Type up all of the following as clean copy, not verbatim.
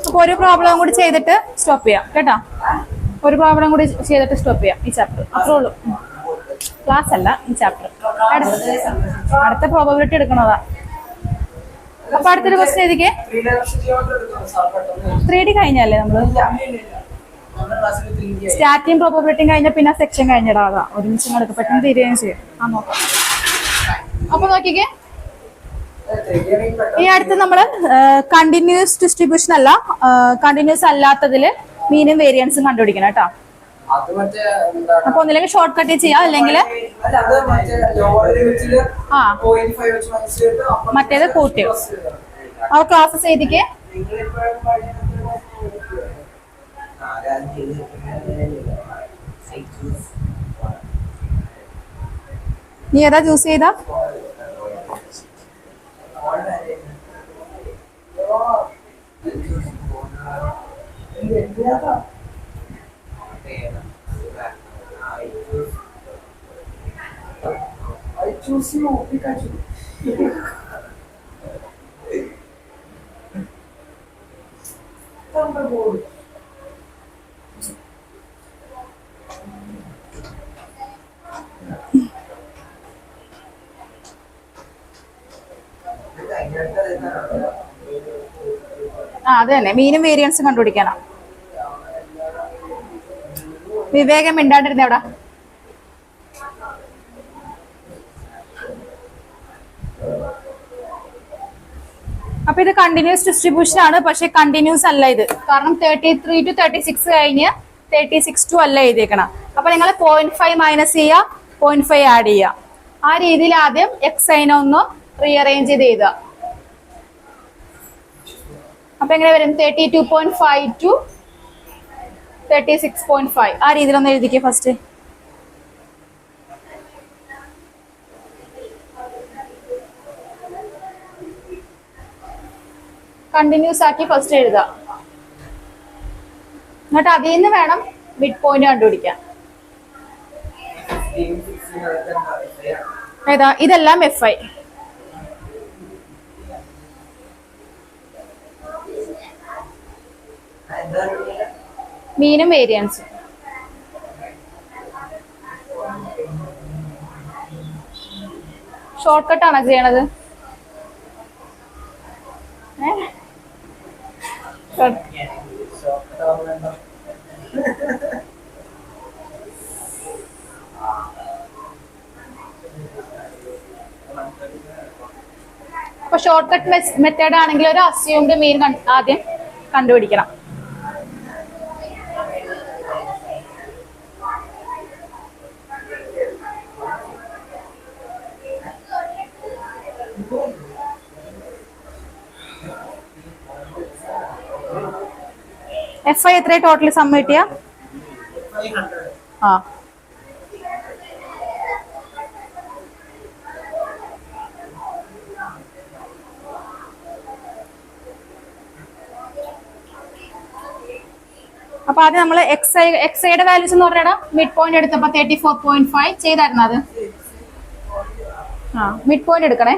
അപ്പൊ ഒരു പ്രോബ്ലം കൂടി ചെയ്തിട്ട് സ്റ്റോപ്പ് ചെയ്യാം കേട്ടോ. ഒരു പ്രോബ്ലം കൂടി ചെയ്തിട്ട് സ്റ്റോപ്പ് ചെയ്യാം ഈ ചാപ്റ്റർ. അത്രേ ഉള്ളൂ. ക്ലാസ് അല്ല, ഈ ചാപ്റ്റർ. അടുത്ത പ്രോബബിലിറ്റി എടുക്കണതാ. അപ്പൊ അടുത്തൊരു ക്വസ്റ്റ്യൻ എഴുതിക്കേ. 3D കഴിഞ്ഞല്ലേ നമ്മള്? സ്റ്റാർട്ടിങ് പ്രോബബിലിറ്റിയും കഴിഞ്ഞ പിന്നെ സെക്ഷൻ കഴിഞ്ഞിടാതാ. ഒരുമിച്ച് നടക്കും, പെട്ടെന്ന് തീരുകയും ചെയ്യും. ആ നോക്കാം. അപ്പൊ നോക്കിക്കേ, ഈ അടുത്ത് നമ്മള് കണ്ടിന്യൂസ് ഡിസ്ട്രിബ്യൂഷൻ അല്ല, കണ്ടിന്യൂസ് അല്ലാത്തതില് മീനും വേരിയൻസും കണ്ടുപിടിക്കണം കേട്ടോ. അപ്പൊ ഒന്നില്ലെങ്കിൽ ഷോർട്ട് കട്ട് ചെയ്യാം, അല്ലെങ്കിൽ മറ്റേത് കൂട്ടി. അപ്പൊ ക്ലാസ്സസ് എഴുതിക്കേ. നീ ഏതാ ചൂസ് ചെയ്താ? I choose you, Pikachu. Thunderbolt. അത് തന്നെ, മീനും വേരിയൻസും കണ്ടുപിടിക്കണം. വിവേകം മിണ്ടാണ്ടിരുന്ന എവിടെ? അപ്പൊ ഇത് കണ്ടിന്യൂസ് ഡിസ്ട്രിബ്യൂഷൻ ആണ്, പക്ഷെ കണ്ടിന്യൂസ് അല്ല ഇത്. കാരണം 33 to 36 കഴിഞ്ഞ് 36 to അല്ല എഴുതിയേക്കണം. അപ്പൊ നിങ്ങൾ 0.5 മൈനസ് ചെയ്യുക, 0.5 ആഡ് ചെയ്യുക. ആ രീതിയിൽ ആദ്യം എക്സ് സൈൻ ഒന്ന് റീഅറേഞ്ച് ചെയ്ത് എഴുതുക. അപ്പൊ എങ്ങനെ വരും? 32.5 to 36.5. ആ രീതിയിലൊന്ന് എഴുതിക്കേ ഫസ്റ്റ്. കണ്ടിന്യൂസ് ആക്കി ഫസ്റ്റ് എഴുതുക. എന്നിട്ട് അതിൽ നിന്ന് വേണം മിഡ് പോയിന്റ് കണ്ടുപിടിക്കാൻ. ഏതാ? ഇതെല്ലാം FI. മീനും വേരിയൻസും. ഷോർട്ട് കട്ട് ആണോ ചെയ്യണത്? അപ്പൊ ഷോർട്ട് കട്ട് മെത്തേഡ് ആണെങ്കിൽ ഒരു അസ്യൂംഡ് മീൻ ആദ്യം കണ്ടുപിടിക്കണം. FI എത്ര ടോട്ടൽ സബ്മിറ്റ് ചെയ്യാം? ആ, അപ്പൊ ആദ്യം നമ്മള് എക്സൈയുടെ വാല്യൂസ് എന്ന് പറഞ്ഞാ മിഡ് പോയിന്റ് എടുത്തപ്പോ 34.5 ചെയ്തായിരുന്നു. അത് മിഡ് പോയിന്റ് എടുക്കണേ.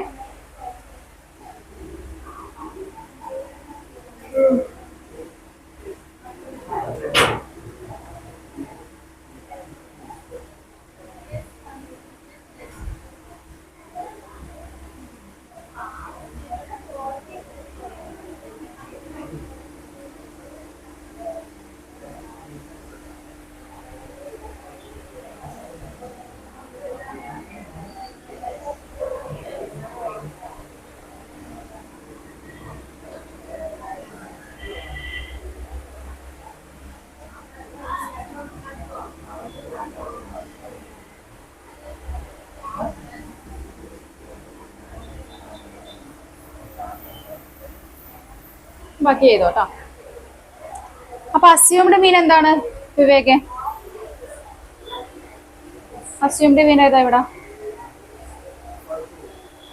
ബാക്കി ചെയ്തോ കേട്ടോ. അപ്പൊ അസ്യൂംഡ് മീൻ എന്താണ് വിവേകെ? അസ്യൂംഡ് മീൻ ഏതാ ഇവിടെ?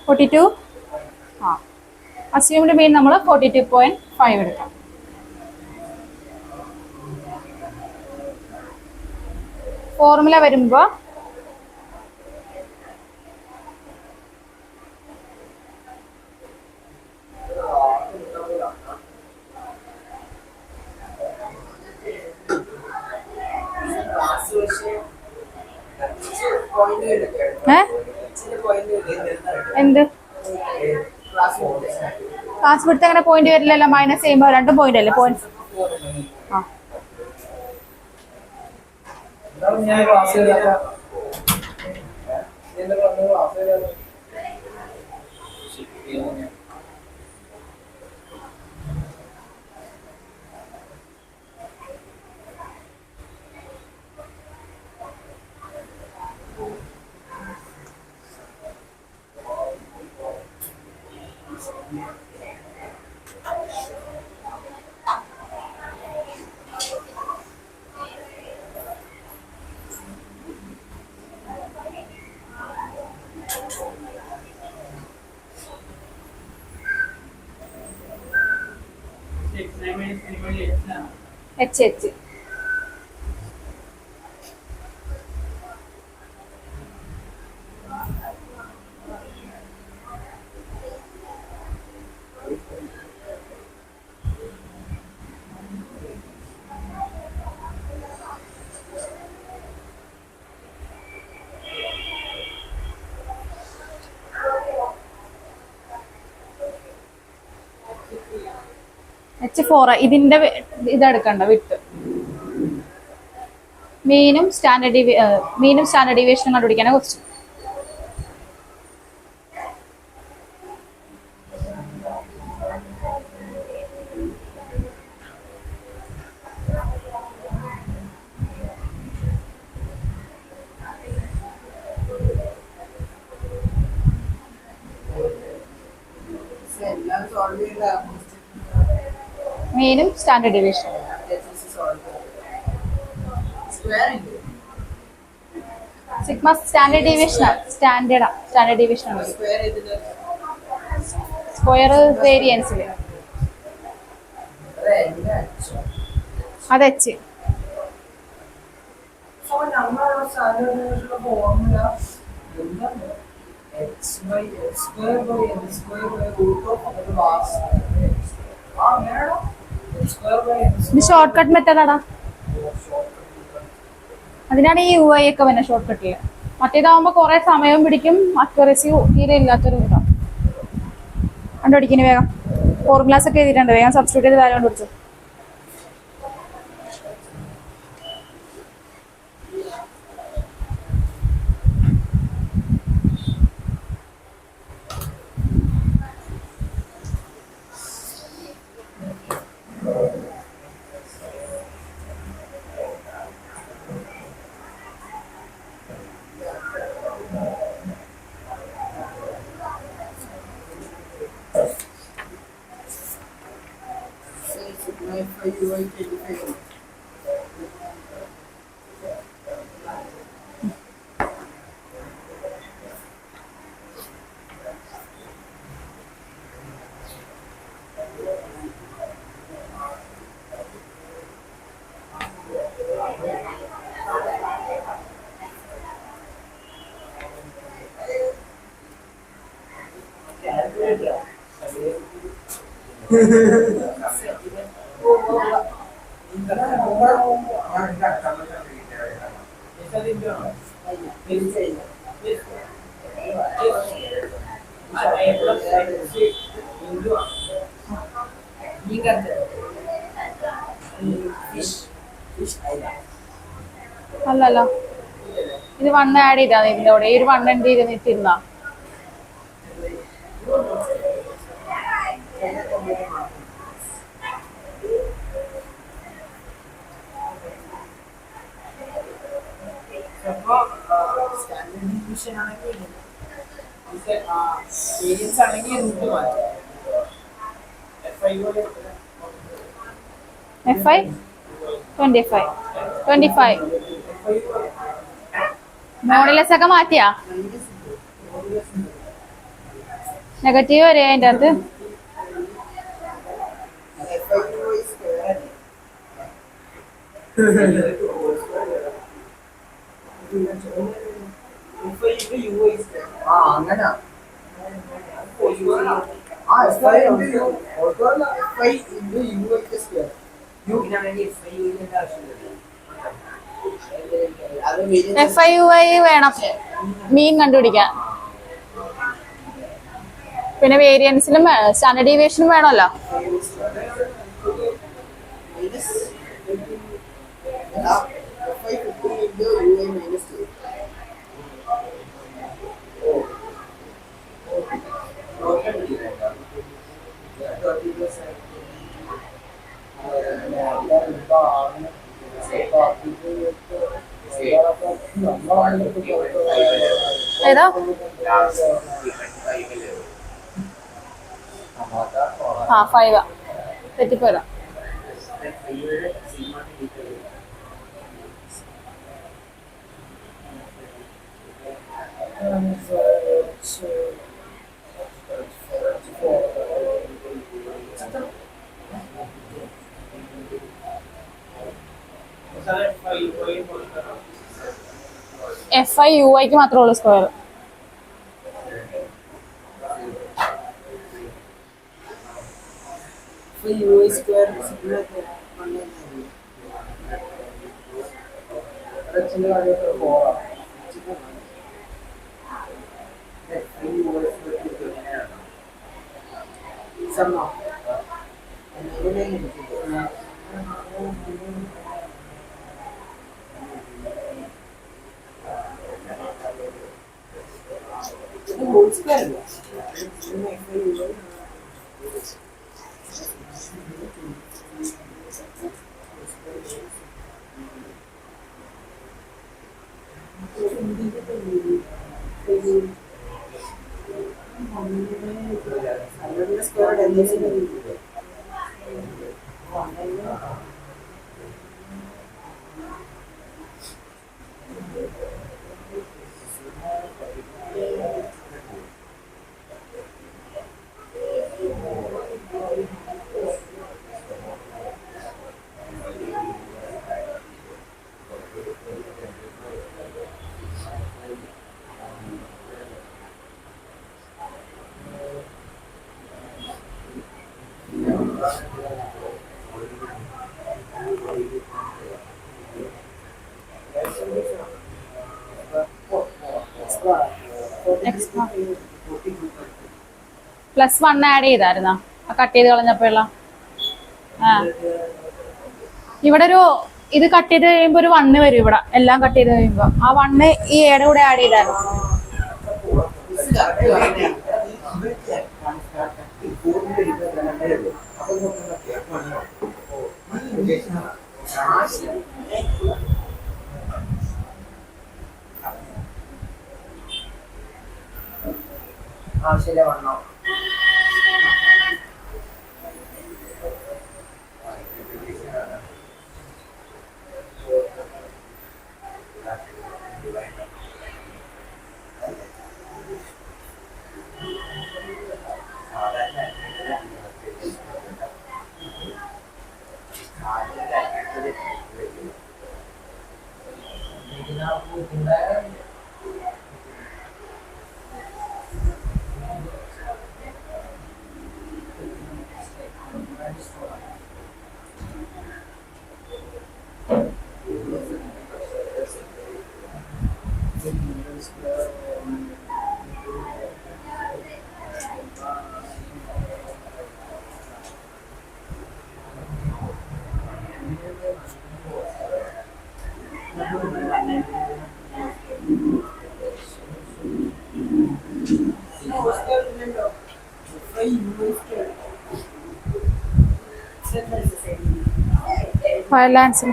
42. ആ, അസ്യൂംഡ് മീൻ നമ്മൾ 42.5 എടുക്കാം. ഫോർമുല വരുമ്പോ എന്ത് ക്ലാസ് ക്ലാസ് വിടുത്ത് അങ്ങനെ പോയിന്റ് വരില്ലല്ലോ, മൈനസ് ചെയ്യുമ്പോൾ രണ്ടും പോയിന്റ് അല്ലേ പോയിന്റ്. ആ ഞാൻ ക്ലാസ് എച്ച് എച്ച് H4 ഇതിന്റെ ഇതെടുക്കണ്ട വിട്ട് മീനും സ്റ്റാൻഡേർഡ് ഡീവിയേഷനും കണ്ടുപിടിക്കാനാണ് ക്വസ്റ്റ്യൻ. എല്ലാം സോൾവ് ചെയ്ത മീനും സ്റ്റാൻഡേർഡ് ഡീവിയേഷനും. സ്ക്വയർ ഉണ്ട് സിഗ്മ സ്റ്റാൻഡേർഡ് ഡീവിയേഷൻ ആണ്. സ്ക്വയർ ചെയ്തിട്ട് സ്ക്വയർ വേരിയൻസിൽ അത് എച്ച്. നമ്മളെ സാധാരണ ഫോർമുല എന്താണ് x by x square by n square by root of the last അങ്ങനെയാണോ x square by n ഇത് ഷോർട്ട് കട്ട് മെത്തേഡാടാ. അതിനാണ് ഈ UI ഒക്കെ വരുന്നത് ഷോർട്ട് കട്ടില്. മറ്റേതാവുമ്പോ കുറെ സമയം പിടിക്കും, അക്യുറസി തീരെ ഇല്ലാത്തൊരു ഇതാ. കണ്ടുപിടിക്കുന്നു വേഗം. ഫോർമുലാസ് ഒക്കെ എഴുതിയിട്ടുണ്ട്, വേഗം സബ്സ്റ്റിറ്റ്യൂട്ട് ചെയ്ത് വാല്യൂ കണ്ടുപിടിച്ചു. അല്ലല്ലോ, ഇത് 1 ആഡ് ചെയ്താ ഇതിന്റെ കൂടെ. ഈ ഒരു 1 എന്ത് ചെയ്ത് നിൽക്കുന്ന FI 25 മോഡുലസ് ഒക്കെ മാറ്റിയാ നെഗറ്റീവ് വരെ അതിൻ്റെ അകത്ത്. അങ്ങനെ FI UI വേണം മീൻ കണ്ടുപിടിക്കാൻ. പിന്നെ വേരിയൻസിലും സ്റ്റാൻഡേർഡ് ഡീവിയേഷനും വേണമല്ലോ. ഏതാ? ആ 5 തെറ്റിപ്പോരാ. FI UI മാത്രമേ ഉള്ളൂ സ്ക്വയർ. +1 ആഡ് ചെയ്തായിരുന്നോ കട്ട് ചെയ്ത് കളഞ്ഞപ്പോഴുള്ള? ആ ഇവിടെ ഒരു ഇത് കട്ട് ചെയ്ത് കഴിയുമ്പോ ഒരു 1 വരും. ഇവിടെ എല്ലാം കട്ട് ചെയ്ത് കഴിയുമ്പോ ആ 1 ഈ എയുടെ കൂടെ ആഡ് ചെയ്തായിരുന്നു. ആവശ്യമില്ല വണ്ണോ ഫയർലാൻസിൽ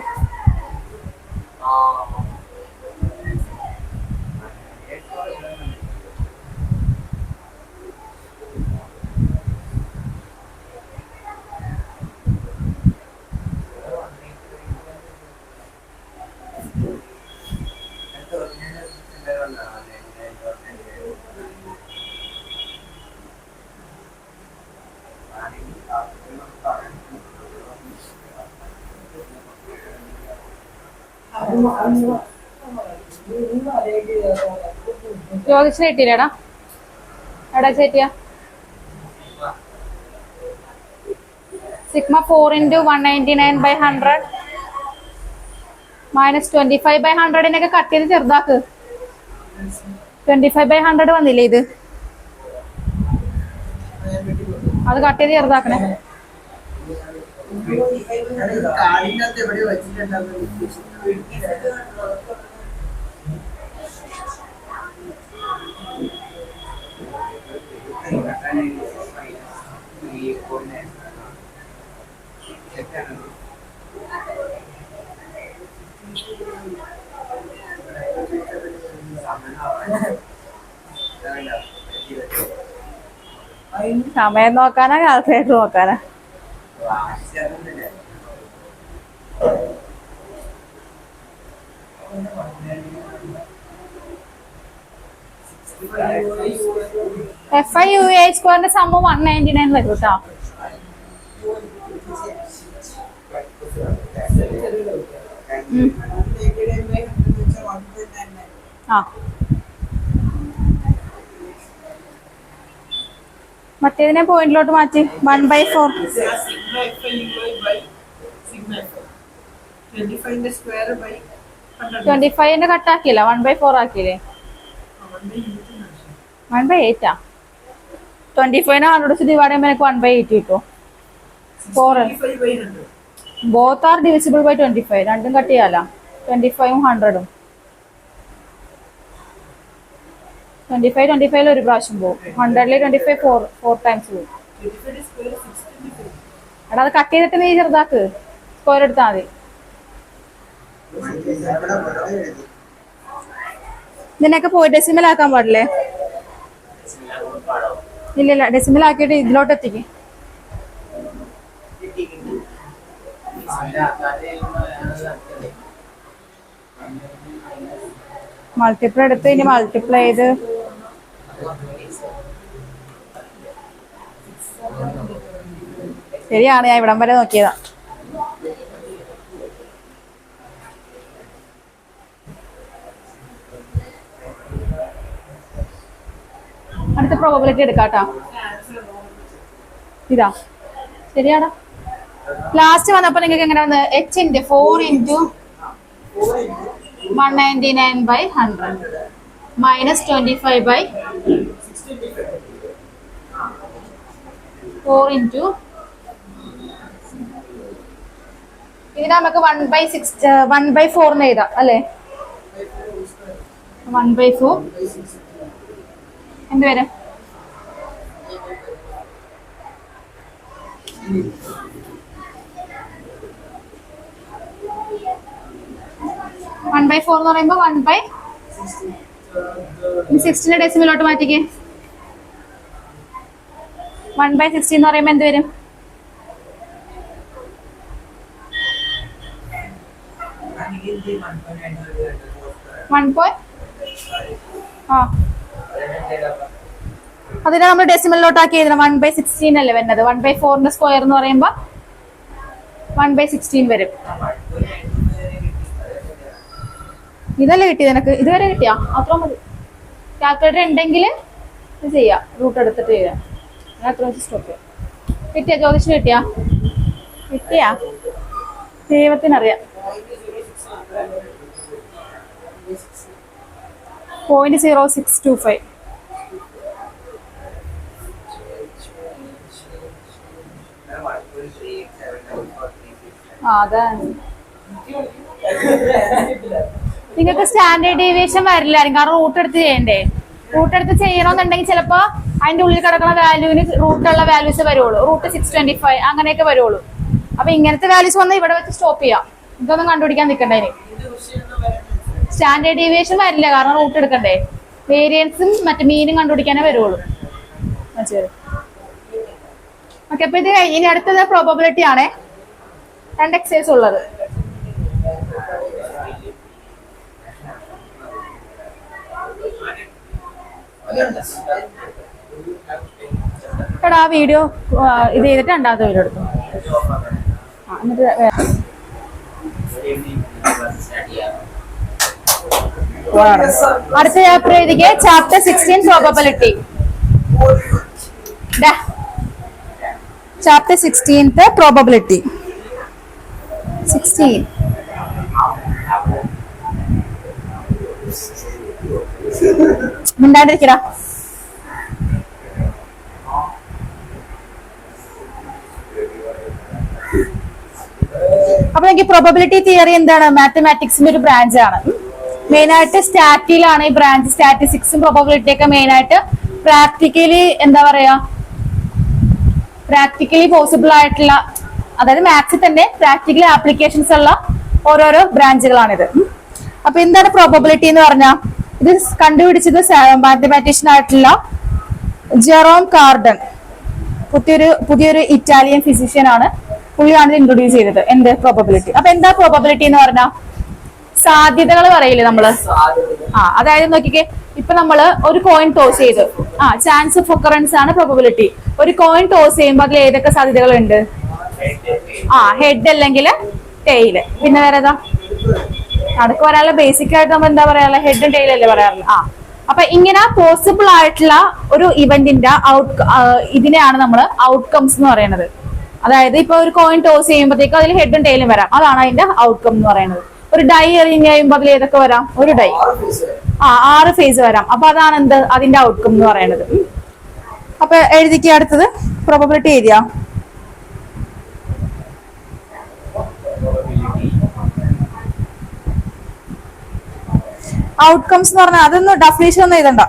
യോഗിച്ചിന് കിട്ടിയില്ലേടാ? എടാ ചേറ്റിയ സിഗ്മ 4 × 199/100 -25/100 കട്ട് ചെയ്ത് ചെറുതാക്ക്. 25/100 വന്നില്ലേ ഇത്? അത് കട്ട് ചെയ്ത് ചെറുതാക്കണേ. കാടിനകത്ത് എവിടെ വെച്ചിട്ടുണ്ടാവും. സമയം നോക്കാനാ കാൽക്കുലേറ്റർ നോക്കാനാ? FI/UA² സമ്മ് 199 വരും കേട്ടോ. ആ മറ്റേതിനെ പോയിന്റിലോട്ട് മാറ്റി. 1/4 25 കട്ടാക്കിയില്ല, 1/4 ആക്കിയില്ലേ? 1/8 25 100 ഡിവൈഡ് ചെയ്യുമ്പോൾ എനിക്ക് 1/8 കിട്ടും. 4 ബോത്ത് ആർ ഡിവിസിബിൾ ബൈ 25. രണ്ടും കട്ട് ചെയ്യാലോ. 25 100 25 ഒരു പ്രാവശ്യം പോകും. 100 25 4 ടൈംസ് പോകും. എടാ അത് കട്ട് ചെയ്തിട്ട് നീ ചെറുതാക്ക്, സ്ക്വയർ എടുത്താൽ മതി. ഇതിനൊക്കെ പോയി ഡെസിമൽ ആക്കാൻ പാടില്ലേ? ഇല്ല ഡെസിമൽ ആക്കിയിട്ട് ഇതിലോട്ട് എത്തിക്ക്. മൾട്ടിപ്ലൈ എടുത്ത് ഇനി മൾട്ടിപ്ലൈ ചെയ്ത് ശരിയാണ്. ഞാൻ ഇവിടം വരെ നോക്കിയതാ. അടുത്ത പ്രോബബിലിറ്റി എടുക്കാട്ടാ. ഇതാ ശരിയാടാ. ലാസ്റ്റ് വന്നപ്പോ നിങ്ങൾക്ക് എങ്ങനെ വന്ന്? h × 4 × 199/100 -25/4 × ഇതിന് നമുക്ക് 1/4 എഴുതാം അല്ലേ? 1/4 എന്ത് വരും? 1/4 എന്ന് പറയുമ്പോ 1/16 ഡെസിമലോട്ട് മാറ്റിക്കേ. 1/16 എന്ന് പറയുമ്പോ എന്ത് വരും? 1. അതിനെ നമ്മൾ ഡെസിമലിലോട്ട് ആക്കി എഴുതണം. 1/16 അല്ലേ വരുന്നത്? 1/4 സ്ക്വയർ എന്ന് പറയുമ്പോ 1/16 വരും. ഇതല്ലേ കിട്ടിയത് നിനക്ക്? ഇതുവരെ കിട്ടിയാ? അത്ര മതി. കാൽക്കുലേറ്റർ ഉണ്ടെങ്കിൽ ഇത് ചെയ്യാം, റൂട്ട് എടുത്തിട്ട് ചെയ്യാം. ഞാൻ അത്ര വെച്ച് സ്റ്റോപ്പ് ചെയ്യാം. കിട്ടിയാ? ജ്യോതിഷ് കിട്ടിയാ? ദൈവത്തിനറിയാം. 0.0625. അതാണ്. നിങ്ങൾക്ക് സ്റ്റാൻഡേർഡ് ഡീവിയേഷൻ വരില്ലായിരിക്കും, കാരണം റൂട്ട് എടുത്ത് ചെയ്യണ്ടേ. റൂട്ട് എടുത്ത് ചെയ്യണമെന്നുണ്ടെങ്കിൽ ചിലപ്പോ അതിന്റെ ഉള്ളിൽ കിടക്കുന്ന വാല്യൂവിന് റൂട്ടുള്ള വാല്യൂസ് വരുള്ളൂ. റൂട്ട് 625 അങ്ങനെയൊക്കെ വരുള്ളൂ. അപ്പൊ ഇങ്ങനത്തെ വാല്യൂസ് വന്നാൽ ഇവിടെ വെച്ച് സ്റ്റോപ്പ് ചെയ്യാം. ഇതൊന്നും കണ്ടുപിടിക്കാൻ നിൽക്കണ്ടേ. സ്റ്റാൻഡേർഡ് ഡീവിയേഷൻ വരില്ല, കാരണം റൂട്ട് എടുക്കണ്ടേ. വേരിയൻസും മറ്റു മീനും കണ്ടുപിടിക്കാനേ വരുള്ളൂ. ഓക്കെ, അപ്പൊ ഇത് ഇനി അടുത്തത് പ്രോബബിലിറ്റി ആണേ. 2 എക്സസൈസ് ഉള്ളത്. എടാ ആ വീഡിയോ ഇത് ചെയ്തിട്ട് രണ്ടാമത്തെ വീഡിയോ എടുത്തു. എന്നിട്ട് അടുത്ത ചാപ്റ്റർ എഴുതിക്ക്. Chapter 16 probability. Chapter 16th probability. 16 മിണ്ടാണ്ടിരിക്കടാ. അപ്പൊ എനിക്ക് പ്രോബബിലിറ്റി തിയറി എന്താണ്? മാത്തമാറ്റിക്സിന്റെ ഒരു ബ്രാഞ്ച് ആണ്. മെയിൻ ആയിട്ട് സ്റ്റാറ്റിലാണ് ഈ ബ്രാഞ്ച്. സ്റ്റാറ്റിസ്റ്റിക്സും പ്രോബബിലിറ്റി ഒക്കെ മെയിൻ ആയിട്ട് പ്രാക്ടിക്കലി എന്താ പറയാ, പ്രാക്ടിക്കലി പോസിബിൾ ആയിട്ടുള്ള, അതായത് മാത്സിൽ തന്നെ പ്രാക്ടിക്കലി ആപ്ലിക്കേഷൻസ് ഉള്ള ഓരോരോ ബ്രാഞ്ചുകളാണിത്. അപ്പൊ എന്താണ് പ്രോബബിലിറ്റി എന്ന് പറഞ്ഞാൽ, ഇത് കണ്ടുപിടിച്ചത് മാത്തമാറ്റീഷ്യൻ ആയിട്ടുള്ള ജെറോം കാർഡൻ, പുതിയൊരു ഇറ്റാലിയൻ ഫിസിഷ്യൻ ആണ്. പുള്ളിയാണ് ഇത് ഇൻട്രൊഡ്യൂസ് ചെയ്തത്. എന്ത്? പ്രോബബിലിറ്റി. അപ്പൊ എന്താ പ്രോബബിലിറ്റി എന്ന് പറഞ്ഞാൽ സാധ്യതകൾ പറയില്ലേ നമ്മള്? അതായത് നോക്കിക്കേ, ഇപ്പൊ നമ്മള് ഒരു കോയിൻ ടോസ് ചെയ്തു. ചാൻസ് ഓഫ് ഒക്കറൻസ് ആണ് പ്രോബബിലിറ്റി. ഒരു കോയിൻ ടോസ് ചെയ്യുമ്പോൾ അതിൽ ഏതൊക്കെ സാധ്യതകളുണ്ട്? ഹെഡ് അല്ലെങ്കിൽ ടെയില്. പിന്നെ വേറെ ഏതാ? നടക്ക് പറയാനുള്ള ബേസിക് ആയിട്ട് നമ്മൾ എന്താ പറയാ, ഹെഡും ടെയിലല്ലേ പറയാറുള്ളത്. അപ്പൊ ഇങ്ങനെ പോസിബിൾ ആയിട്ടുള്ള ഒരു ഇവന്റിന്റെ ഇതിനെയാണ് നമ്മൾ ഔട്ട്കംസ് എന്ന് പറയുന്നത്. അതായത് ഇപ്പൊ ഒരു കോയിൻ ടോസ് ചെയ്യുമ്പോഴത്തേക്കും അതിൽ ഹെഡും ടെയിലും വരാം. അതാണ് അതിന്റെ ഔട്ട്കം എന്ന് പറയുന്നത്. ഒരു ഡൈ എറിഞ്ഞ് കഴിയുമ്പോൾ അതിൽ ഏതൊക്കെ വരാം? ഒരു ഡൈ. 6 ഫേസ് വരാം. അപ്പൊ അതാണ് എന്ത്? അതിന്റെ ഔട്ട്കം എന്ന് പറയുന്നത്. അപ്പൊ എഴുതിക്കുക. അടുത്തത് പ്രോബബിലിറ്റി എഴുതിയാ. ഔട്ട്കംസ് എന്ന് പറഞ്ഞാൽ അതൊന്നും ഡെഫിനിഷൻ ഒന്നും എഴുതണ്ട.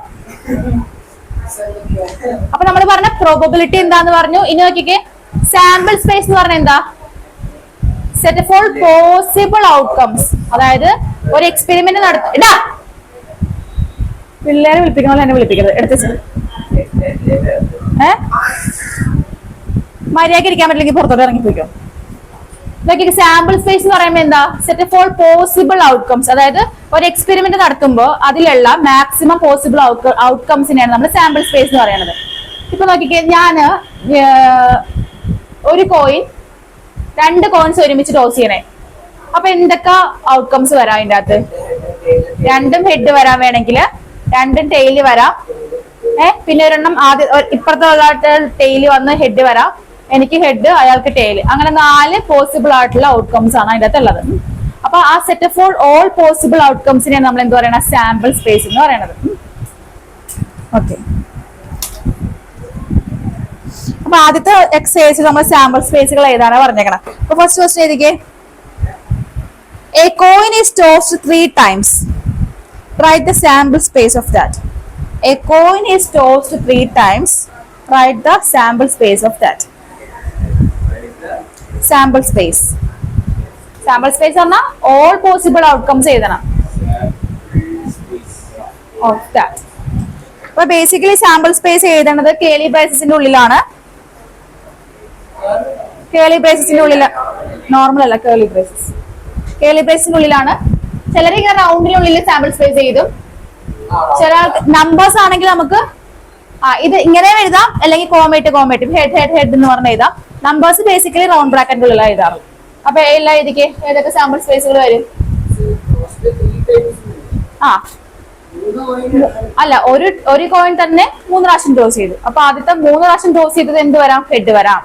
അപ്പൊ നമ്മൾ പറഞ്ഞ പ്രോബബിലിറ്റി എന്താന്ന് പറഞ്ഞു. ഇനി നോക്കിക്കേ, സാമ്പിൾ സ്പേസ് എന്ന് പറഞ്ഞാൽ എന്താ? Set of all possible outcomes. അതായത് ഒരു എക്സ്പെരിമെന്റ് നടത്തി പിള്ളേരെ വിളിപ്പിക്കണോ എന്നെ വിളിപ്പിക്കരുത്. എടുത്ത് മര്യാദയ്ക്ക് ഇരിക്കാൻ പറ്റില്ലെങ്കിൽ പുറത്തോട്ട് ഇറങ്ങിപ്പോയിക്കോ. നോക്കിക്കേ, സാമ്പിൾ സ്പേസ് എന്ന് പറയുമ്പോൾ എന്താ? Set of all possible outcomes. അതായത് ഒരു എക്സ്പെരിമെന്റ് നടത്തുമ്പോൾ അതിലുള്ള മാക്സിമം പോസിബിൾ ഔട്ട്കംസിനെയാണ് നമ്മൾ സാമ്പിൾ സ്പേസ് എന്ന് പറയുന്നത്. ഇപ്പൊ നോക്കിക്കേ, ഞാന് ഒരു കോയിൻ 2 കോയിൻസ് ഒരുമിച്ച് ടോസ് ചെയ്യണേ. അപ്പൊ എന്തൊക്കെ ഔട്ട്കംസ് വരാം അതിന്റെ അകത്ത്? 2 ഹെഡ് വരാൻ വേണമെങ്കിൽ 2 ടെയില് വരാം. പിന്നെ ഒരെണ്ണം ഇപ്പുറത്തെ ടെയില് വന്ന് ഹെഡ് വരാം. എനിക്ക് ഹെഡ്, അയാൾക്ക് ടെയില്. അങ്ങനെ 4 പോസിബിൾ ആയിട്ടുള്ള ഔട്ട്കംസ് ആണ് അതിന്റെ അകത്ത് ഉള്ളത്. അപ്പൊ ആ സെറ്റ് ഓഫ് ഓൾ പോസിബിൾ ഔട്ട്കംസിനെയാണ് നമ്മൾ എന്ത് പറയണ? സാമ്പിൾ സ്പേസ് എന്ന് പറയുന്നത്. ഓക്കെ. അപ്പൊ ആദ്യത്തെ എക്സസൈസ് നമ്മൾ സാമ്പിൾ സ്പേസുകൾ ഏതാണ് പറഞ്ഞേക്കണം. അപ്പൊ ഫസ്റ്റ് ക്വസ്റ്റ്യൻ എഴുതിക്കേ. A coin is tossed 3 times. Write the sample space of that. A coin is tossed 3 times. Write the sample space of that. Sample space. Sample space പറഞ്ഞാൽ all possible outcomes എഴുതണം. Of that. അപ്പൊ basically sample space എഴുതേണ്ടത് കേളി ബ്രേസസിന്റെ ഉള്ളിലാണ്. കേളി ബ്രേസസിന്റെ ഉള്ളിൽ, normal അല്ല, കേളി braces. കേളി ബ്രേസസിന്റെ ഉള്ളിലാണ്. ചിലർ ഇങ്ങനെ റൗണ്ടിനുള്ളിൽ സാമ്പിൾ സ്പേസ് ചെയ്തും. ചില നമ്പേഴ്സ് ആണെങ്കിൽ നമുക്ക് ഇത് ഇങ്ങനെ എഴുതാം, അല്ലെങ്കിൽ കോമേറ്റ് ഹെഡ് എന്ന് പറഞ്ഞ് എഴുതാം. നമ്പേഴ്സ് ബേസിക്കലി റൗണ്ട് ബ്രാക്കറ്റിന്റെ ഉള്ളിലാണ് എഴുതാറ്. അപ്പൊ എല്ലാം എഴുതിക്കേ, ഏതൊക്കെ സാമ്പിൾ സ്പേസുകൾ വരും? അല്ല, ഒരു കോയിൻ തന്നെ 3 പ്രാവശ്യം ടോസ് ചെയ്തു. അപ്പൊ ആദ്യത്തെ 3 പ്രാവശ്യം ടോസ് ചെയ്തത് എന്ത് വരാം? ഹെഡ് വരാം.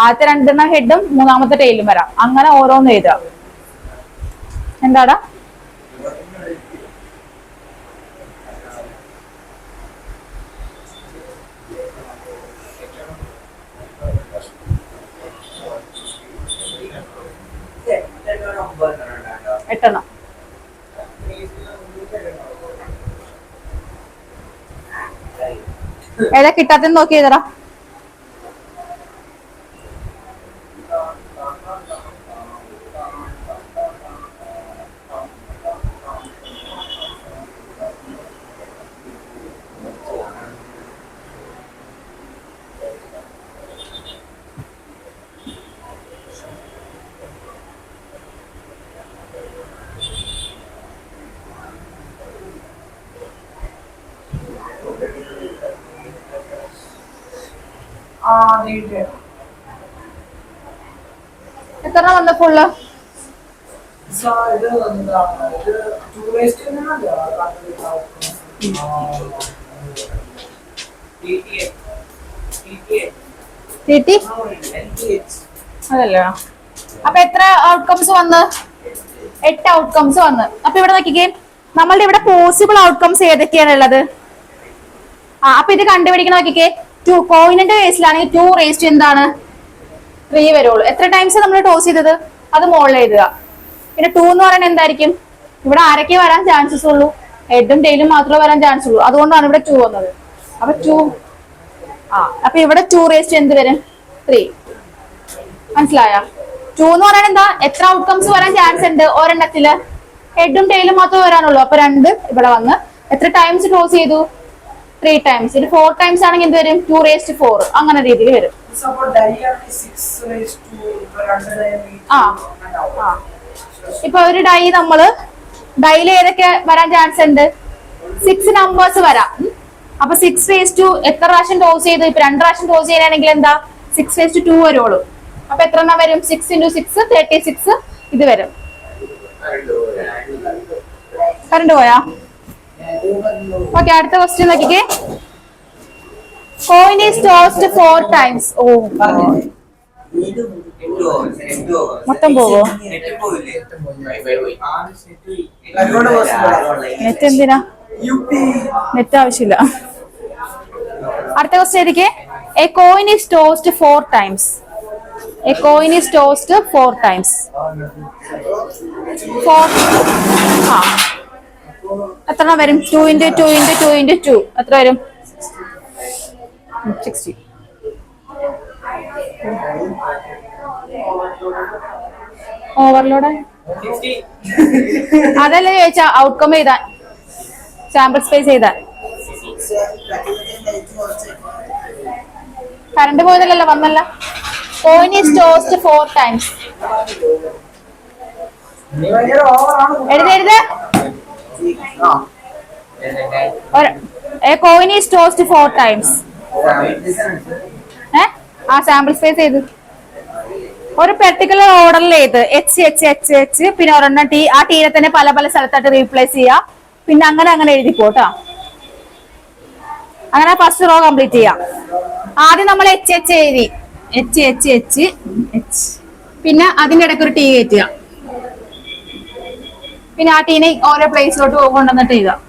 ആദ്യത്തെ 2 ഹെഡും 3ാമത്തെ ടെയിലും വരാം. അങ്ങനെ ഓരോന്ന് എഴുതാം. എന്താടാ? എട്ടെണ്ണം. ഏതാ കിട്ടാത്തെന്ന് നോക്കി എഴുതടാ. എത്ര വന്ന ഫുള്ള്? അതല്ലോ. അപ്പൊ എത്ര ഔട്ട്കംസ് വന്ന്? 8 ഔട്ട്കംസ് വന്ന്. അപ്പൊ ഇവിടെ നോക്കിക്കേ, നമ്മളുടെ ഇവിടെ പോസിബിൾ ഔട്ട്കംസ് ഏതൊക്കെയാണ് ഉള്ളത്? അപ്പൊ ഇത് കണ്ടുപിടിക്കണം. നോക്കിക്കേ, 2 കോയിനിന്റെ കേസിലാണെങ്കിൽ 2 റേസ്റ്റ് എന്താണ്? 3 വരുള്ളൂ. എത്ര ടൈംസ് നമ്മൾ ടോസ് ചെയ്തത് അത് മുകളിൽ എഴുതുക. പിന്നെ 2 എന്ന് പറയുന്നത് എന്തായിരിക്കും? ഇവിടെ ആരൊക്കെ വരാൻ ചാൻസസ് ഉള്ളൂ? ഹെഡും ടെയിലും മാത്രമേ വരാൻ ചാൻസ് ഉള്ളൂ. അതുകൊണ്ടാണ് ഇവിടെ 2 വന്നത്. അപ്പൊ 2 അപ്പൊ ഇവിടെ 2 റേസ്റ്റ് എന്ത് വരും? 3. മനസ്സിലായ? 2 എന്ന് പറയുന്നത് എന്താ? എത്ര ഔട്ട്കംസ് വരാൻ ചാൻസ് ഉണ്ട് ഒരെണ്ണത്തില്? ഹെഡും ടെയിലും മാത്രമേ വരാനുള്ളൂ. അപ്പൊ 2 ഇവിടെ വന്ന് എത്ര ടൈംസ് ടോസ് ചെയ്തു? 3 ടൈംസ്. ഇത് 4 ടൈംസ് ആണെങ്കിൽ എന്ത് വരും? 2⁴. അങ്ങനെ രീതിയിൽ വരും. ഇപ്പൊ ഒരു ഡൈ നമ്മള് ഡൈയിൽ ഏതൊക്കെ വരാൻ ചാൻസ് ഉണ്ട്? 6 നമ്പേഴ്സ് വരാം. അപ്പൊ 6⁻2 എത്ര പ്രാവശ്യം ടോസ് ചെയ്തു? ഇപ്പൊ 2 പ്രാവശ്യം ടോസ് ചെയ്യാനാണെങ്കിൽ എന്താ? 6⁻2 വരുള്ളൂ. അപ്പൊ എത്ര എണ്ണം വരും? 6 × 6 36 ഇത് വരും. കറണ്ട് പോയാ? ഓക്കെ, അടുത്ത ക്വസ്റ്റ്യൻ നോക്കിക്കേ. Coin is tossed 4 times. ഓ മൊത്തം പോവോ? നെറ്റ് എന്തിനാ? നെറ്റ് ആവശ്യമില്ല. അടുത്ത ക്വസ്റ്റ്യൻ ആയിരിക്കെ. A coin is tossed 4 times. A coin is tossed 4 times. 4 എത്ര വരും? 2 × 2 × 2 × 2 എത്ര വരും? 60. ഓവർലോഡ് അതല്ലേ ചോദിച്ചാ? ഔട്ട്കം ചെയ്താൽ, സാമ്പിൾ സ്പേസ് ചെയ്താൽ. കറണ്ട് പോയതല്ലോ, വന്നല്ല. Coin is tossed 4 times. എഴുത്. A coin is tossed 4 times. Sample space ചെയ്ത് ഒരു പെർട്ടിക്കുലർ ഓർഡറിൽ ചെയ്ത് H പിന്നെ ഒരെണ്ണം T. ആ ടീനെ തന്നെ പല പല സ്ഥലത്തായിട്ട് റീപ്ലേസ് ചെയ്യാം. പിന്നെ അങ്ങനെ എഴുതിക്കോട്ടാ. അങ്ങനെ ഫസ്റ്റ് റോ കംപ്ലീറ്റ് ചെയ്യാം. ആദ്യം നമ്മൾ H എഴുതി. H. പിന്നെ അതിന്റെ ഇടയ്ക്ക് ഒരു T കയറ്റുക. പിന്നെ ആ ടീനെ ഓരോ പ്ലേസിലോട്ട് കൊണ്ടുവന്നിട്ട് എഴുതാം.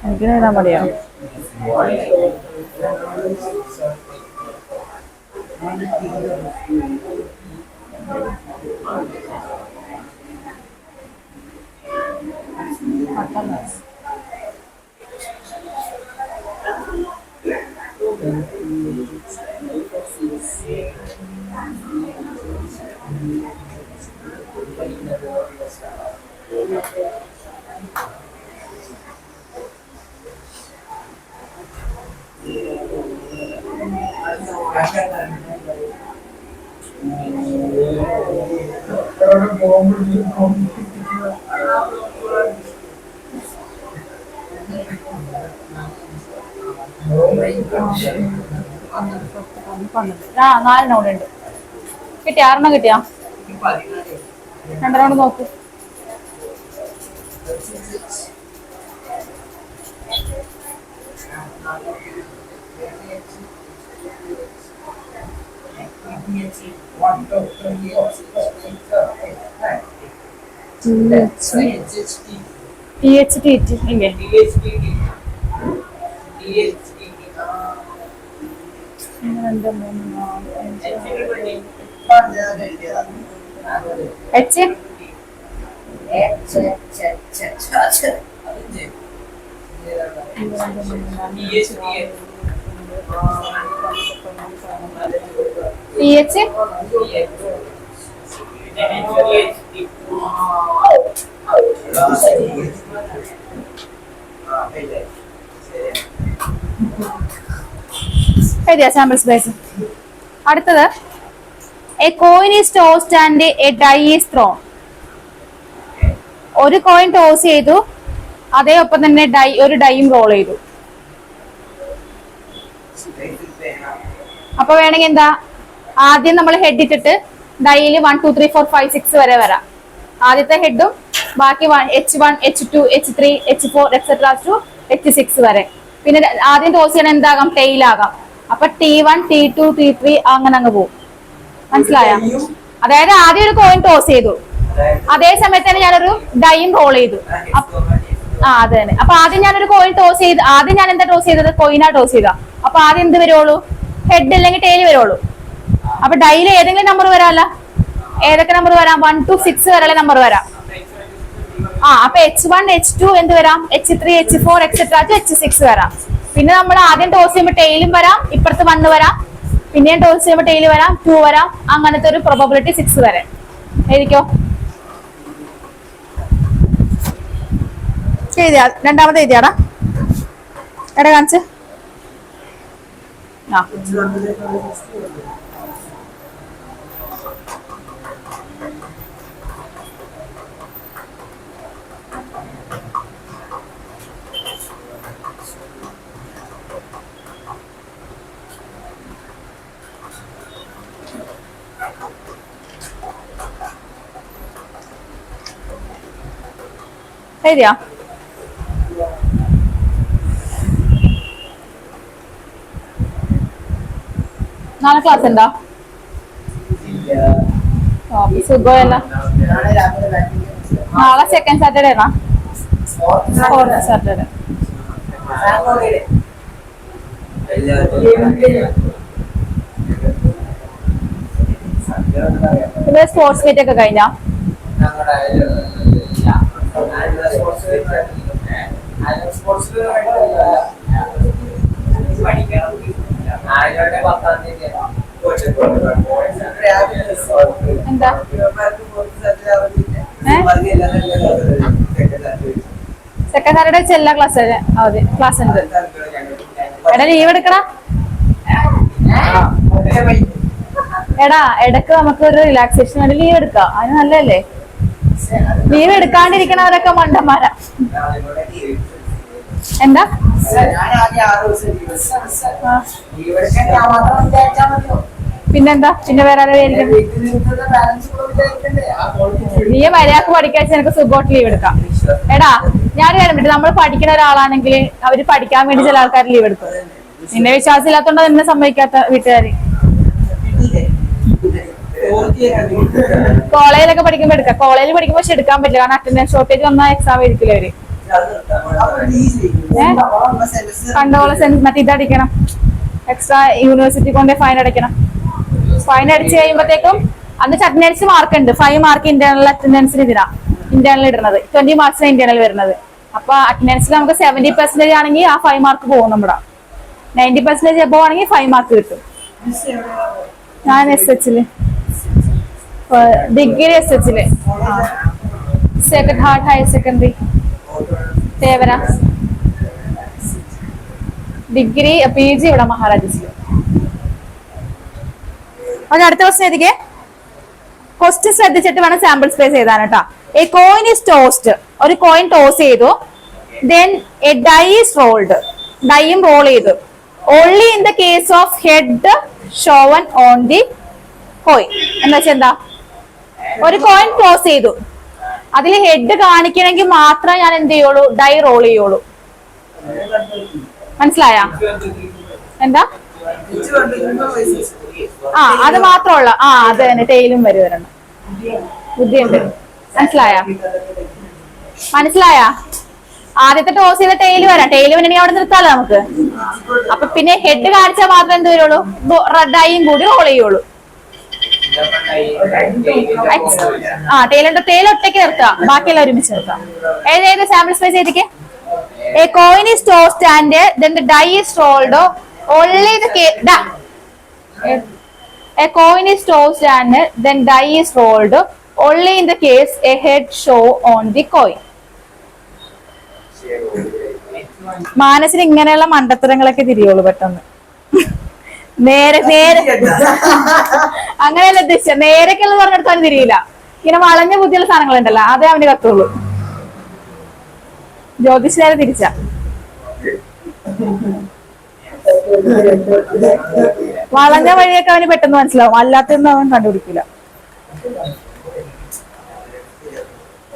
എനിക്ക് എഴുതാൻ മടിയോ? നാലെണ്ണം ഉണ്ട്. കിട്ടിയ 6 കിട്ടിയാ? 2 നോക്ക്. THT ഇല്ലേ? എച്ച് ടി എച്ച് എഴുതിയ സാമ്പിൾ സ്പേസ്. അടുത്തത് a coin is tossed and a die is thrown. ഒരു കോയിൻ ടോസ് ചെയ്തു, അതേ ഒപ്പം തന്നെ ഒരു ഡൈയും റോൾ ചെയ്തു. അപ്പൊ വേണമെങ്കിൽ എന്താ, ആദ്യം നമ്മൾ ഹെഡ് ഇട്ടിട്ട് ഡൈയില് 1 2 3 4 5 6 വരെ വരാം. ആദ്യത്തെ ഹെഡും ബാക്കി H1 H2 H3 H4 et cetera to H6 വരെ. പിന്നെ ആദ്യം ടോസ് ചെയ്യണം എന്താകാം, ടെയിലാകാം. അപ്പൊ T1 T2 T3 അങ്ങനെ അങ്ങ് പോകും. മനസ്സിലായ? അതായത് ആദ്യം ഒരു കോയിൻ ടോസ് ചെയ്തു, അതേ സമയത്ത് തന്നെ ഞാനൊരു ഡൈയും റോൾ ചെയ്തു. അത് തന്നെ. അപ്പൊ ആദ്യം ഞാനൊരു കോയിൻ ടോസ് ചെയ്ത്, ആദ്യം ഞാൻ എന്താ ടോസ് ചെയ്തത്, കോയിനാ ടോസ് ചെയ്ത. അപ്പൊ ആദ്യം എന്ത് വരുള്ളൂ, ഹെഡ് അല്ലെങ്കിൽ ടെയിൽ വരുള്ളൂ. അപ്പൊ ഡൈയിൽ ഏതെങ്കിലും നമ്പർ വരാല്ല. ഏതൊക്കെ നമ്പർ വരാം, 1 to 6 വരെയുള്ള നമ്പർ വരാം. അപ്പൊ H1 H2 എന്ത് വരാം, H3 H4 et cetera to H6 വരാം. പിന്നെ നമ്മൾ ആദ്യം ടോസ് ചെയ്യുമ്പോൾ ടെയിലും വരാം, ഇപ്പുറത്ത് 1 വരാം. പിന്നെയും ടോസ് ചെയ്യുമ്പോൾ ടെയിൽ വരാം, 2 വരാം. അങ്ങനത്തെ ഒരു പ്രോബബിലിറ്റി 6 വരെ. എഴുതിക്കോ. എഴുതിയാ രണ്ടാമത് എഴുതിയാടാ, എവിടെ കാണിച്ച്. എഴുതിയാ. നാളെ ക്ലാസ് ഉണ്ടോ? സുഖമല്ല. നാളെ സെക്കൻഡ് സാറ്റർഡേ ആണോ? Fourth Saturday. പിന്നെ സ്പോർട്സ് മീറ്റ് ഒക്കെ കഴിഞ്ഞാ? എന്താ സെക്കൻഡ് സാറ്റർഡേ വെച്ച് എല്ലാ ക്ലാസ് ക്ലാസ് ഉണ്ട്. എടാ ലീവ് എടുക്കടാ. എടാ ഇടക്ക് നമുക്ക് ഒരു റിലാക്സേഷൻ വേണ്ടി ലീവ് എടുക്കാം, അതിന് നല്ലതല്ലേ. ലീവ് എടുക്കാണ്ടിരിക്കണവരൊക്കെ മണ്ടന്മാരാ. എന്താ പിന്നെന്താ, പിന്നെ വേറെ ആരായിരിക്കും. നീ മര്യാദക്ക് പഠിക്കാച്ച എനിക്ക് സുഖമായിട്ട് ലീവ് എടുക്കാം. എടാ ഞാൻ കാര്യം, നമ്മൾ പഠിക്കുന്ന ഒരാളാണെങ്കിൽ അവര് പഠിക്കാൻ വേണ്ടി ചില ആൾക്കാർ ലീവ് എടുക്കും. നിന്നെ വിശ്വാസം ഇല്ലാത്തോണ്ടാ നിന്നെ സമ്മതിക്കാത്ത വീട്ടുകാര്. കോളേജിലൊക്കെ പഠിക്കുമ്പോ എടുക്കാം. കോളേജിൽ പഠിക്കുമ്പോ പക്ഷെ എടുക്കാൻ പറ്റില്ല, കാരണം അറ്റൻഡൻസ് ഷോർട്ടേജ് വന്നാൽ എക്സാം എഴുതിക്കില്ല അവര്. കണ്ടോളെ മറ്റേ ഇതടിക്കണം, എക്സ്ട്രാ യൂണിവേഴ്സിറ്റി കൊണ്ട് ഫൈൻ അടയ്ക്കണം. ഫൈൻ അടിച്ചു കഴിയുമ്പോഴത്തേക്കും അന്ന് അറ്റൻഡൻസ് മാർക്ക് ഉണ്ട്. 5 മാർക്ക് ഇന്റേണൽ അറ്റൻഡൻസിന് ഇതിനാ ഇന്റേണൽ ഇടുന്നത്, 20 മാർക്സിന് ഇന്റേണൽ വരുന്നത്. അപ്പൊ അറ്റൻഡൻസിൽ നമുക്ക് 70% ആണെങ്കിൽ ആ 5 മാർക്ക് പോകും. നമ്മുടെ 90% എബോ ആണെങ്കിൽ 5 മാർക്ക് കിട്ടും. ഞാൻ SH degree SH second heart higher secondary Thevara, degree PG ഇവിടെ മഹാരാജാസിൽ. അത് അടുത്ത ക്വസ്റ്റ്യൻ എഴുതിക്കേ. ക്വസ്റ്റ്യൻ ശ്രദ്ധിച്ചിട്ട് വേണം സാമ്പിൾ സ്പേസ് എഴുതാൻ കേട്ടോ. എ കോയിൻ ഈസ് ടോസ്ഡ്, ഒരു കോയിൻ ടോസ് ചെയ്തു. Then a die is rolled, ഡൈയും റോൾ ചെയ്തു. Only in the case of head shown on the coin. എന്താ വെച്ചാൽ എന്താ, ഒരു കോയിൻ ടോസ് ചെയ്തു, അതിൽ ഹെഡ് കാണിക്കണമെങ്കിൽ മാത്രമേ ഞാൻ എന്ത് ചെയ്യുള്ളൂ, ഡൈ റോൾ ചെയ്യുള്ളൂ. മനസ്സിലായ? എന്താ അത് മാത്രമുള്ള അത് തന്നെ ടെയിലും വരണം. ബുദ്ധിയുണ്ട്. മനസ്സിലായ? ആദ്യത്തെ ടോസ് ചെയ്ത ടെയിൽ വരാം. ടെയിൽ വേണമെങ്കിൽ അവിടെ നിർത്താലോ നമുക്ക്. അപ്പൊ പിന്നെ ഹെഡ് കാണിച്ചാൽ മാത്രമേ എന്ത് വരുള്ളൂ, ഡൈയും കൂടി റോൾ ചെയ്യുള്ളൂ. ടെയിൽ ഒറ്റയ്ക്ക് നിർത്താം, ബാക്കിയെല്ലാം ഒരുമിച്ച് നിർത്താം. ഏത് സാമ്പിൾ സ്പേസ് ഏതൊക്കെ? A coin is tossed and then the die is rolled. Only the case. A coin is tossed and then die is rolled. Only in the case a head show on the coin. മാനസിന് ഇങ്ങനെയുള്ള മണ്ടത്തരങ്ങളൊക്കെ തിരിയുള്ളൂ പെട്ടെന്ന്. നേരെ നേരെ അങ്ങനെയല്ല ഉദ്ദേശിച്ച, നേരൊക്കെയുള്ള പറഞ്ഞെടുത്താലും തിരിയില്ല. ഇങ്ങനെ വളഞ്ഞ ബുദ്ധിയുള്ള സാധനങ്ങളുണ്ടല്ലോ, അതേ അവന് കത്തുള്ളൂ. ജ്യോതിഷ് നേരെ തിരിച്ച. വളഞ്ഞ വഴിയൊക്കെ അവന് പെട്ടെന്ന് മനസ്സിലാവും, അല്ലാത്തൊന്നും അവൻ കണ്ടുപിടിക്കില്ല.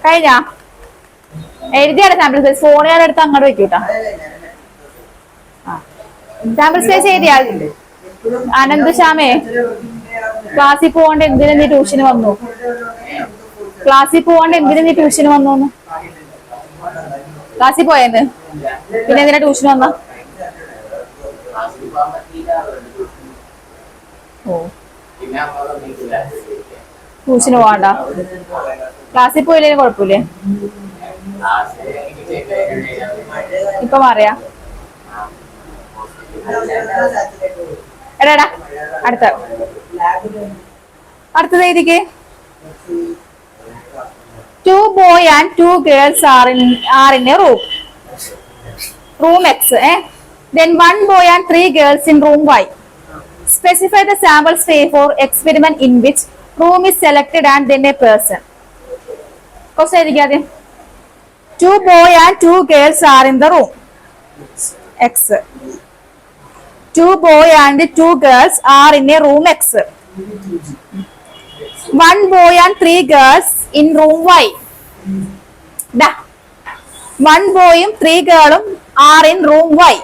കഴിഞ്ഞാ എഴുതിയാണ് സാമ്പിൾ സ്പേസ്. ഫോൺ ഞാൻ എടുത്ത് അങ്ങോട്ട് വെക്കൂട്ടാ. സാമ്പിൾ സ്പേസ് എഴുതിയാ. അനന്ത് ശ്യാമേ, ക്ലാസ്സിൽ പോകണ്ട എന്തിനു നീ ട്യൂഷന് വന്നു? ക്ലാസ്സിൽ പോകണ്ട എന്തിനു നീ ട്യൂഷന് വന്നു? ക്ലാസ്സിൽ പോയെന്ന് പിന്നെ എന്തിനാ ട്യൂഷൻ വന്ന? ഓ, ട്യൂഷന് പോകണ്ട. ക്ലാസ്സിൽ പോയില്ലേ കുഴപ്പമില്ലേ? ഇപ്പൊ മാറിയാ? എടാ അടുത്തത് എഴുതിക്ക്. 2 boys and 2 girls are in a room X. Then 1 boy and 3 girls in room Y. Specify the sample space for experiment in which room is selected and then a person. Question എഴുതിക്കാതെ. 2 boys and 2 girls are in the room X. 2 boys and 2 girls are in a room X. 1 boy and 3 girls in room Y. 1 boyum 3 girlum are in room Y.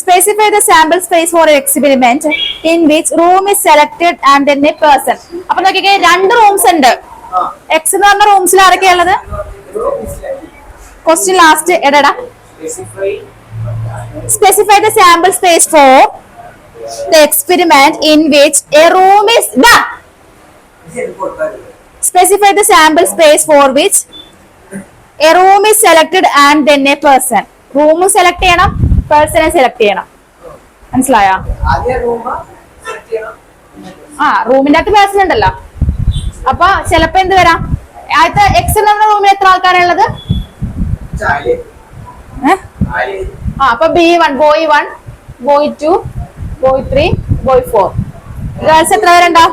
Specify the sample space for an experiment in which room is selected and then a person. അപ്പൊ നോക്കിക്കേ, 2 rooms ഉണ്ട്. X എന്ന് പറഞ്ഞ റൂംസിൽ ആരൊക്കെയാ ഉള്ളത്? Question last എടാ. Specify the sample space for the experiment in which a room is Specify the sample space for which a room is selected and then a person. Room select ചെയ്യണം, പേഴ്സണെ select ചെയ്യണം. മനസ്സിലായോ? റൂമിന്റെ അകത്ത് person ഉണ്ടല്ലോ. അപ്പൊ ചിലപ്പോ എന്ത് വരാം, ആദ്യത്തെ എക്സ് നമ്മുടെ റൂമിൽ എത്ര ആൾക്കാരുള്ളത്? അപ്പൊ B1, boy 1, boy 2, boy 3, boy 4. Girls എത്ര പേരുണ്ടോ?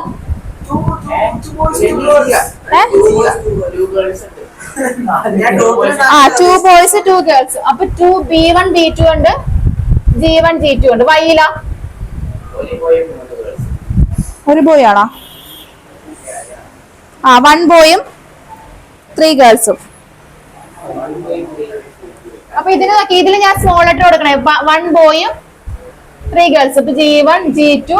2 boys 2 girls. അപ്പൊ 2 B1 B2 ഉണ്ട്, G1 G2 ഉണ്ട്. വൈയില ഒരു ബോയ് ആണോ? 1 ബോയും 3 ഗേൾസും. അപ്പൊ ഇതില് ഞാൻ സ്മോൾ ലെറ്റർ കൊടുക്കണേ. 1 ബോയും 3 ഗേൾസും. ഇപ്പൊ G1 G2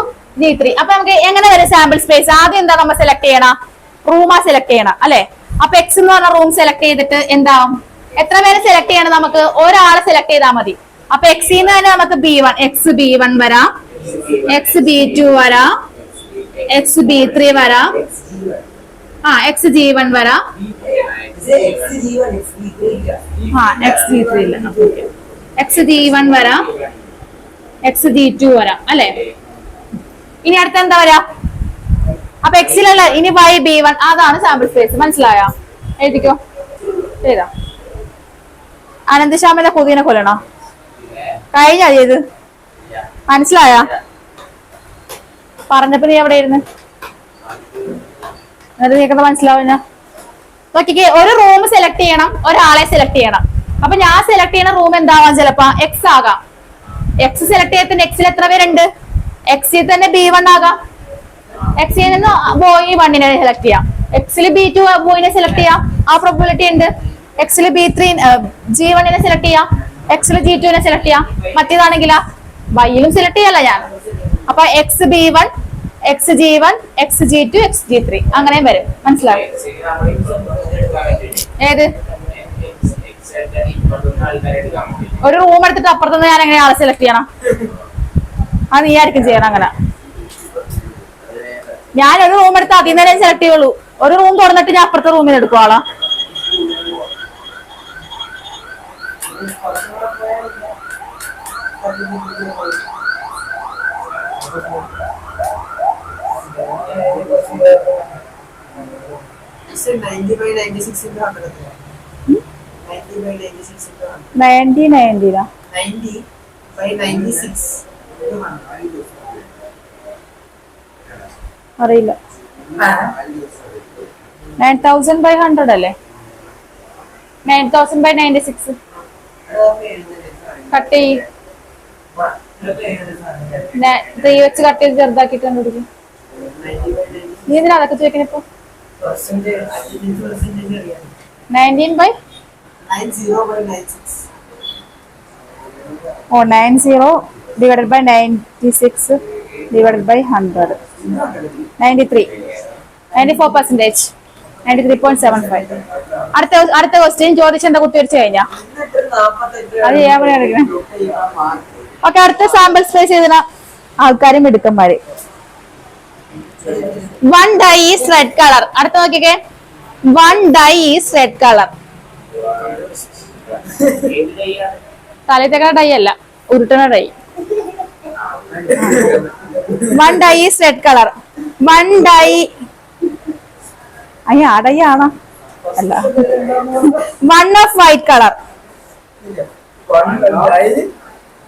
G3. അപ്പൊ നമുക്ക് എങ്ങനെ വരും സാമ്പിൾ സ്പേസ്? ആദ്യം എന്താ നമ്മൾ സെലക്ട് ചെയ്യണം? റൂമാ സെലക്ട് ചെയ്യണം അല്ലെ? അപ്പൊ എക്സ് എന്ന് പറഞ്ഞ റൂം സെലക്ട് ചെയ്തിട്ട് എന്താവും? എത്ര പേരെ സെലക്ട് ചെയ്യണം? നമുക്ക് ഒരാളെ സെലക്ട് ചെയ്താൽ മതി. അപ്പൊ എക്സിന്ന് തന്നെ നമുക്ക് B1, എക്സ് B1 വരാം, എക്സ് B2 വരാം, എക്സ് B3 വരാം, എക്സ് G1 വരാം, എക്സ് G3 ഇല്ല, എക്സ് G1 വരാം, എക്സ് G2 വരാം അല്ലെ? ഇനി അടുത്ത എന്താ വരാ? അപ്പൊ എക്സിലുള്ള ഇനി Y B1, അതാണ് സാമ്പിൾ സ്പേസ്. മനസ്സിലായോ? എഴുതിക്കോ. എഴുതാ. അനന്തശ്യാമിന്റെ പുതിയനെ കൊല്ലണോ? കഴിഞ്ഞ ചെയ്ത് മനസ്സിലായ? പറഞ്ഞപ്പോ നീ എവിടെ ഇരുന്ന് എന്നിട്ട് നീക്കത് മനസ്സിലാവുന്ന? നോക്കിക്കേ, ഒരു റൂം സെലക്ട് ചെയ്യണം, ഒരാളെ സെലക്ട് ചെയ്യണം. അപ്പൊ ഞാൻ സെലക്ട് ചെയ്യുന്ന റൂം എന്താവാം? ചിലപ്പോ എക്സ് ആകാം. എക്സ് സെലക്ട് ചെയ്തിട്ട് എക്സിൽ എത്ര പേരുണ്ട്? എക്സിൽ തന്നെ B1 ആകാം. എക്സിൽ നിന്ന് ബോയ് 1നെ സെലക്ട് ചെയ്യാം, എക്സിൽ B2 ബോയിനെ സെലക്ട് ചെയ്യാം, ആ പ്രോബിലിറ്റി ഉണ്ട്. എക്സിൽ B3 G1നെ സെലക്ട് ചെയ്യാം, എക്സിൽ G2നെ സെലക്ട് ചെയ്യാം. മറ്റേതാണെങ്കിലാ വൈയിലും സെലക്ട് ചെയ്യല്ല ഞാൻ. അപ്പൊ X B1, X G1, X G2, X G3 അങ്ങനെയും വരും. മനസ്സിലാവും? ഏത് ഒരു റൂം എടുത്തിട്ട് അപ്പുറത്തുനിന്ന് ഞാൻ എങ്ങനെ ആളെ സെലക്ട് ചെയ്യണം? അത് നീ ആയിരിക്കും ചെയ്യണം അങ്ങനെ. ഞാൻ ഒരു റൂം എടുത്ത് അതിൽ നിന്ന് സെലക്ട് ചെയ്യുള്ളൂ. ഒരു റൂം തുറന്നിട്ട് ഞാൻ അപ്പുറത്തെ റൂമിൽ എടുക്കും ആളാ. It's a 90 by 96 into 100. 90 by 96 into 100. 90 by 96 into 100. അറിയില്ല. 9000 by 100 അല്ലേ? 9000 by 96 കട്ട് ചെയ്യ്. 3 വെച്ച് കട്ട് ചെയ്ത് ചെറുതാക്കിട്ട് കണ്ടുപിടിക്കും. നീ എന്തിനാ അതൊക്കെ ചോദിക്കണ ഇപ്പൊ? 19 by 90 by 96. Oh, 90 divided by 96 divided by 100. 93. 94%. 93.75. അടുത്ത ക്വസ്റ്റ്യൻ ചോദിച്ച എന്താ കുത്തിവരിച്ചു കഴിഞ്ഞാ അത് ചെയ്യാൻ പറയാ. ഓക്കെ, അടുത്ത സാമ്പിൾ സ്പേസ് ചെയ്ത ആൾക്കാരും മിടുക്കന്മാര്. 1 dye is red color. അടുത്ത നോക്കിക്കേ. 1 dye is red color. തലത്തേക്കണ ഡൈ അല്ല, ഉരുട്ടണ die. 1 dye is red color. 1 dye ആ ഡൈ ആണോ? അല്ല. 1 of white color.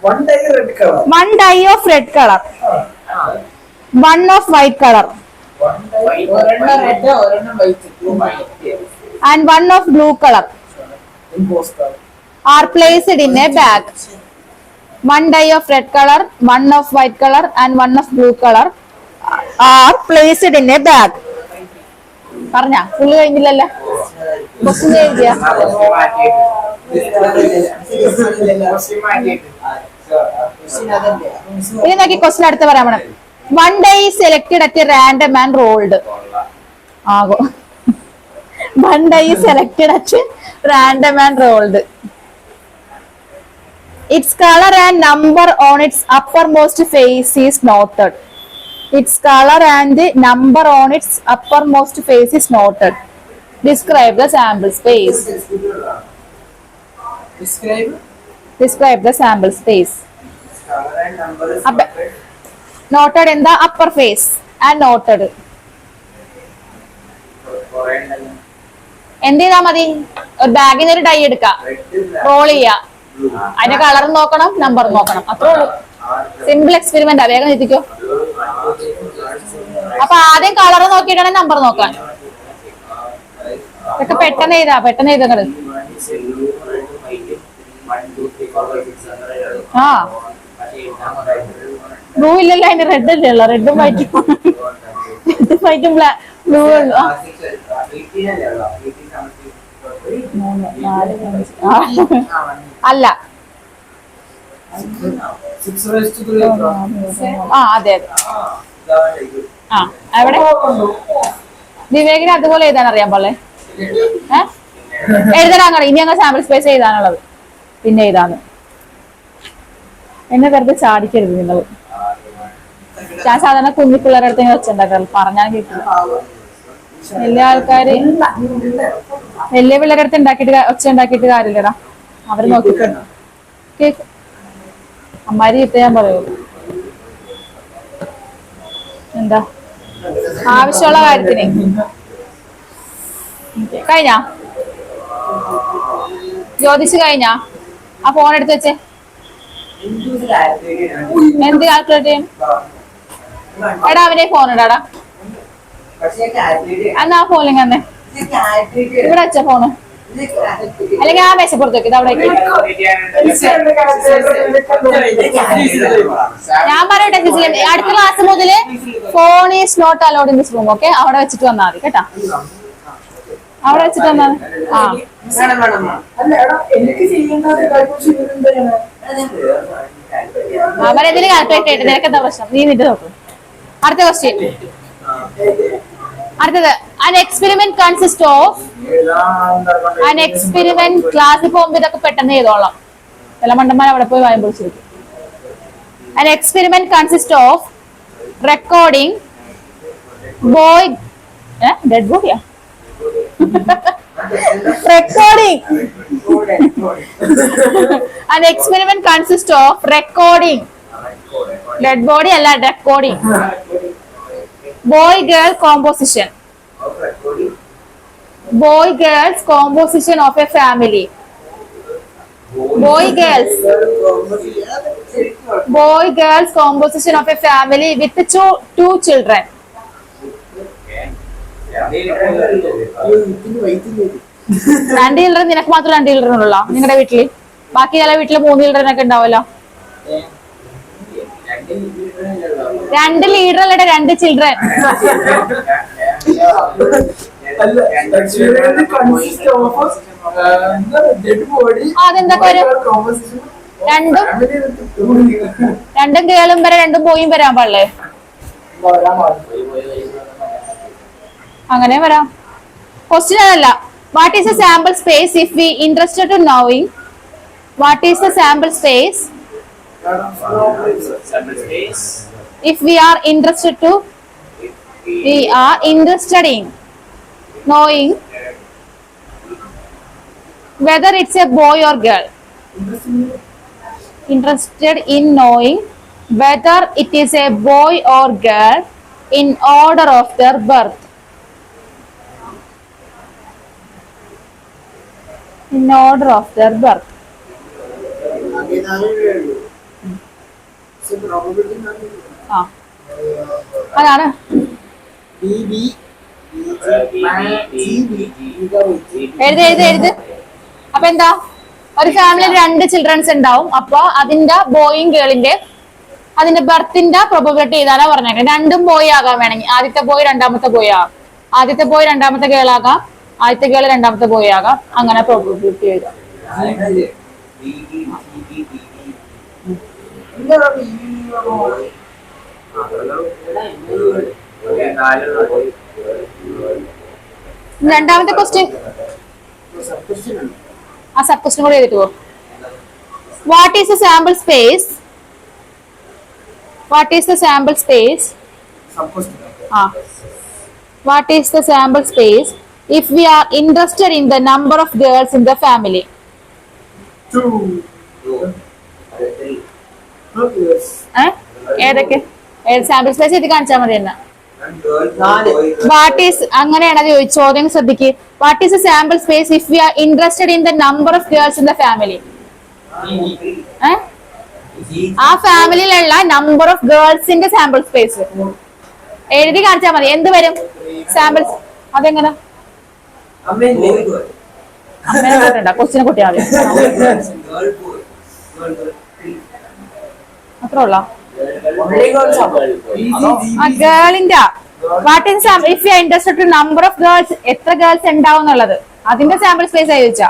1 dye red color. 1 dye of red color. 1 of white color. And 1 of blue color are placed in a bag. 1 dye of red color, 1 of white color, and 1 of blue color are placed in a bag. പറഞ്ഞ full കഴിഞ്ഞില്ലല്ലോ. Question എഴുതിയ ഇനി നോക്കി question അടുത്ത് പറയാൻ വേണം. 1 dye is selected at a random and rolled. ആകോ 1 dye is selected at random and rolled. Its color and number on its uppermost face is noted. Its color and number on its uppermost face is noted. Describe the sample space. Describe the sample space. Color and number is noted. Noted in the upper face and noted. എന്ത് ചെയ്താ മതി? ഒരു ബാഗിൽ നിന്ന് ഒരു dye എടുക്കാം, role ചെയ്യാ, അതിന്റെ കളർ നോക്കണം, നമ്പർ നോക്കണം, അത്രേ ഉള്ളൂ. സിമ്പിൾ എക്സ്പെരിമെന്റാ. വേഗം എത്തിക്കോ. അപ്പൊ ആദ്യം കളർ നോക്കിയിട്ടാണ് നമ്പർ നോക്കാൻ. ഇതൊക്കെ പെട്ടെന്ന് എഴുതങ്ങള്. ആ ബ്ലൂ ഇല്ലല്ലോ, അതിന് റെഡ് അല്ലേ ഉള്ളു. റെഡും വൈറ്റും ബ്ലൂ ഉള്ളു. അല്ല, ആ അതെ അതെ. ആ എവിടെ വിവേകിന് അതുപോലെ എഴുതാൻ അറിയാൻ പോലെ എഴുതരാങ്ങ. ഇനി അങ്ങ് സാമ്പിൾ സ്പേസ് എഴുതാനുള്ളത് പിന്നെ എഴുതാന്ന്. എന്നെ വെറുതെ ചാടിക്കരുത് നിങ്ങൾ. ഞാൻ സാധാരണ കുഞ്ഞു പിള്ളേരുടെ അടുത്ത് ഇങ്ങനെ വെച്ചിട്ടുണ്ടാക്കാറ്, പറഞ്ഞാൽ കേൾക്കില്ല. വലിയ ആൾക്കാര് വലിയ പിള്ളേരുടെ അടുത്ത് ഒച്ച ഉണ്ടാക്കിയിട്ട് കാര്യമില്ലടാ. അവര് നോക്കിട്ടുണ്ട് കേക്ക്. അമ്മാരി കിട്ട ഞാൻ പറയുള്ളൂ. എന്താ ആവശ്യമുള്ള കാര്യത്തിന്. കഴിഞ്ഞാ ജ്യോതിഷ് കഴിഞ്ഞാ? ആ ഫോൺ എടുത്ത് വെച്ചേ. എന്ത് കാൽക്കുലേറ്റ് ചെയ്യണം? എടാ അവന്റെ ഫോൺ ഇടാടാ. എന്നാ ആ ഫോണിൽ തന്നെ ഇവിടെ വെച്ച ഫോണ്, അല്ലെങ്കിൽ ആ മേശപ്പുറത്ത് വെക്കും. അവിടെ ഞാൻ പറയട്ടെ സിസിലി, അടുത്ത ക്ലാസ് മുതല് phone is not allowed in this room. Okay, അവിടെ വെച്ചിട്ട് വന്നാൽ മതി കേട്ടാ. അവിടെ വെച്ചിട്ട് വന്നാൽ ആ അവരെതിന് കാൽക്കുലേറ്റ് ചെയ്തിട്ട് നിനക്ക് എന്താ പ്രശ്നം? നീ നിന്റെ നോക്കും. അടുത്ത ക്വസ്റ്റ്യൻ. അടുത്തത് An experiment consists of an experiment ക്ലാസ്സിൽ പോകുമ്പോൾ ഇതൊക്കെ പെട്ടെന്ന് ചെയ്തോളാം. ചില മണ്ടന്മാർ അവിടെ പോയി വായും പൊളിച്ചിരിക്കും. An experiment consists of recording boy dead body recording an experiment consists of recording dead body alla recording boy girl composition of a family. Boy girls composition of a family with two children. രണ്ട് children നിനക്ക് മാത്രം രണ്ട് children ഉള്ള നിങ്ങളുടെ വീട്ടില്? ബാക്കി ചില വീട്ടില് 3 ചിൽഡ്രൻ ഒക്കെ ഉണ്ടാവല്ലോ. 2 ലീഡർ അല്ലേ 2 ചിൽഡ്രൻ? അതെന്തൊക്കെ വരും? രണ്ടും കേളും വരെ 2 ബോയും വരാൻ പാടില്ലേ? അങ്ങനെ വരാം. ക്വസ്റ്റ്യൻ അതല്ല. What is a sample space if we interested to knowing what is a sample space if we are interested in knowing whether it's a boy or girl. Interested in knowing whether it is a boy or girl in order of their birth. In order of their birth. അതാണ്. എഴുത്. അപ്പൊ എന്താ, ഒരു ഫാമിലിയിൽ 2 children's ഉണ്ടാവും. അപ്പൊ അതിന്റെ ബോയും ഗേളിന്റെ അതിന്റെ ബർത്തിന്റെ പ്രോബബിലിറ്റി ചെയ്താലാ പറഞ്ഞേക്കാം. 2ഉം ബോയ് ആകാൻ വേണമെങ്കിൽ ആദ്യത്തെ ബോയ് രണ്ടാമത്തെ ബോയ് ആകാം, ആദ്യത്തെ ബോയ് രണ്ടാമത്തെ ഗേൾ ആകാം, ആദ്യത്തെ ഗേൾ രണ്ടാമത്തെ ബോയ് ആകാം. അങ്ങനെ പ്രോബബിലിറ്റി എഴുതാം. രണ്ടാമത്തെ ക്വസ്റ്റ്യൻ ആ സബ് ക്വസ്റ്റ്യൻ കൂടെ ചെയ്തിട്ട് പോകും. What is a sample space? What is the sample space? What is the sample space if we are interested in the number of girls in the family? 2. ഏതൊക്കെ sample space ഇത് കാണിച്ചാൽ മതി എന്നാ. What is അങ്ങനെയാണ് ചോദിച്ചു. ചോദ്യം ശ്രദ്ധിക്ക്. What is a sample space if we are interested in the number of girls in the family? ആ ഫാമിലിയിലുള്ള നമ്പർ ഓഫ് ഗേൾസിന്റെ സാമ്പിൾ സ്പേസ് എഴുതി കാണിച്ചാൽ മതി. എന്ത് വരും സാമ്പിൾ? അതെങ്ങനെ ക്വസ്റ്റിനെ കുട്ടിയാ മതി. അത്ര ഉള്ള ഗേളിന്റെ what is if you are interested to number of girls, എത്ര ഗേൾസ് ഉണ്ടാവും എന്നുള്ളത് അതിന്റെ സാമ്പിൾ സ്പേസ് ചോദിച്ചാ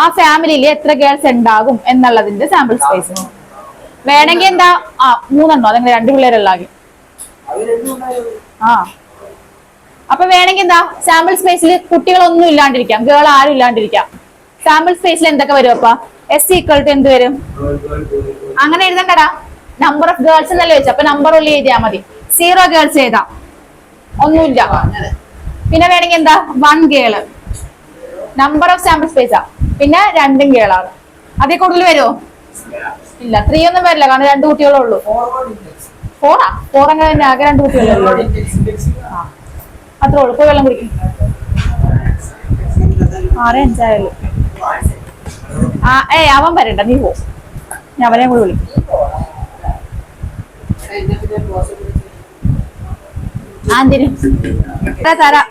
ആ ഫാമിലിയിൽ എത്ര ഗേൾസ് ഉണ്ടാകും എന്നുള്ളതിന്റെ സാമ്പിൾ സ്പേസ്. വേണമെങ്കിൽ എന്താ 3 അതെങ്ങനെ 2 പിള്ളേരുള്ളാകെ. അപ്പൊ വേണമെങ്കിൽ എന്താ സാമ്പിൾ സ്പേസിൽ കുട്ടികളൊന്നും ഇല്ലാണ്ടിരിക്കാം, ഗേൾ ആരും ഇല്ലാണ്ടിരിക്കാം. സാമ്പിൾ സ്പേസിൽ എന്തൊക്കെ വരും? അപ്പൊ S ഈക്വൽ ടു എന്ത് വരും? അങ്ങനെ എഴുതണ്ടടാ. നമ്പർ ഓഫ് ഗേൾസ് എന്നല്ലേ ചോദിച്ചു. അപ്പൊ നമ്പർ ഉള്ളി എഴുതിയാ മതി. 0 ഗേൾസ് എഴുതാം, ഒന്നുമില്ല. പിന്നെ വേണമെങ്കിൽ എന്താ 1 ഗേള് നമ്പർ ഓഫ് സാമ്പിൾ സ്പേസാ. പിന്നെ 2 ഗേളാണ്. അതേ കൂടുതൽ വരുമോ? ഇല്ല. 3 ഒന്നും വരില്ല, കാരണം 2 കുട്ടികളേ ഉള്ളൂ. 4 അങ്ങനെ തന്നെ, ആകെ 2 കുട്ടികളേ ഉള്ളൂ. അത്രേ ഉള്ളൂ. പോയി വെള്ളം കുടിക്കും. 6:05 ആയുള്ളൂ. അവൻ വരണ്ട, നീ പോ. ഞാൻ അവനെ കൂടി വിളിക്കും. ആന്തിന് തരാ.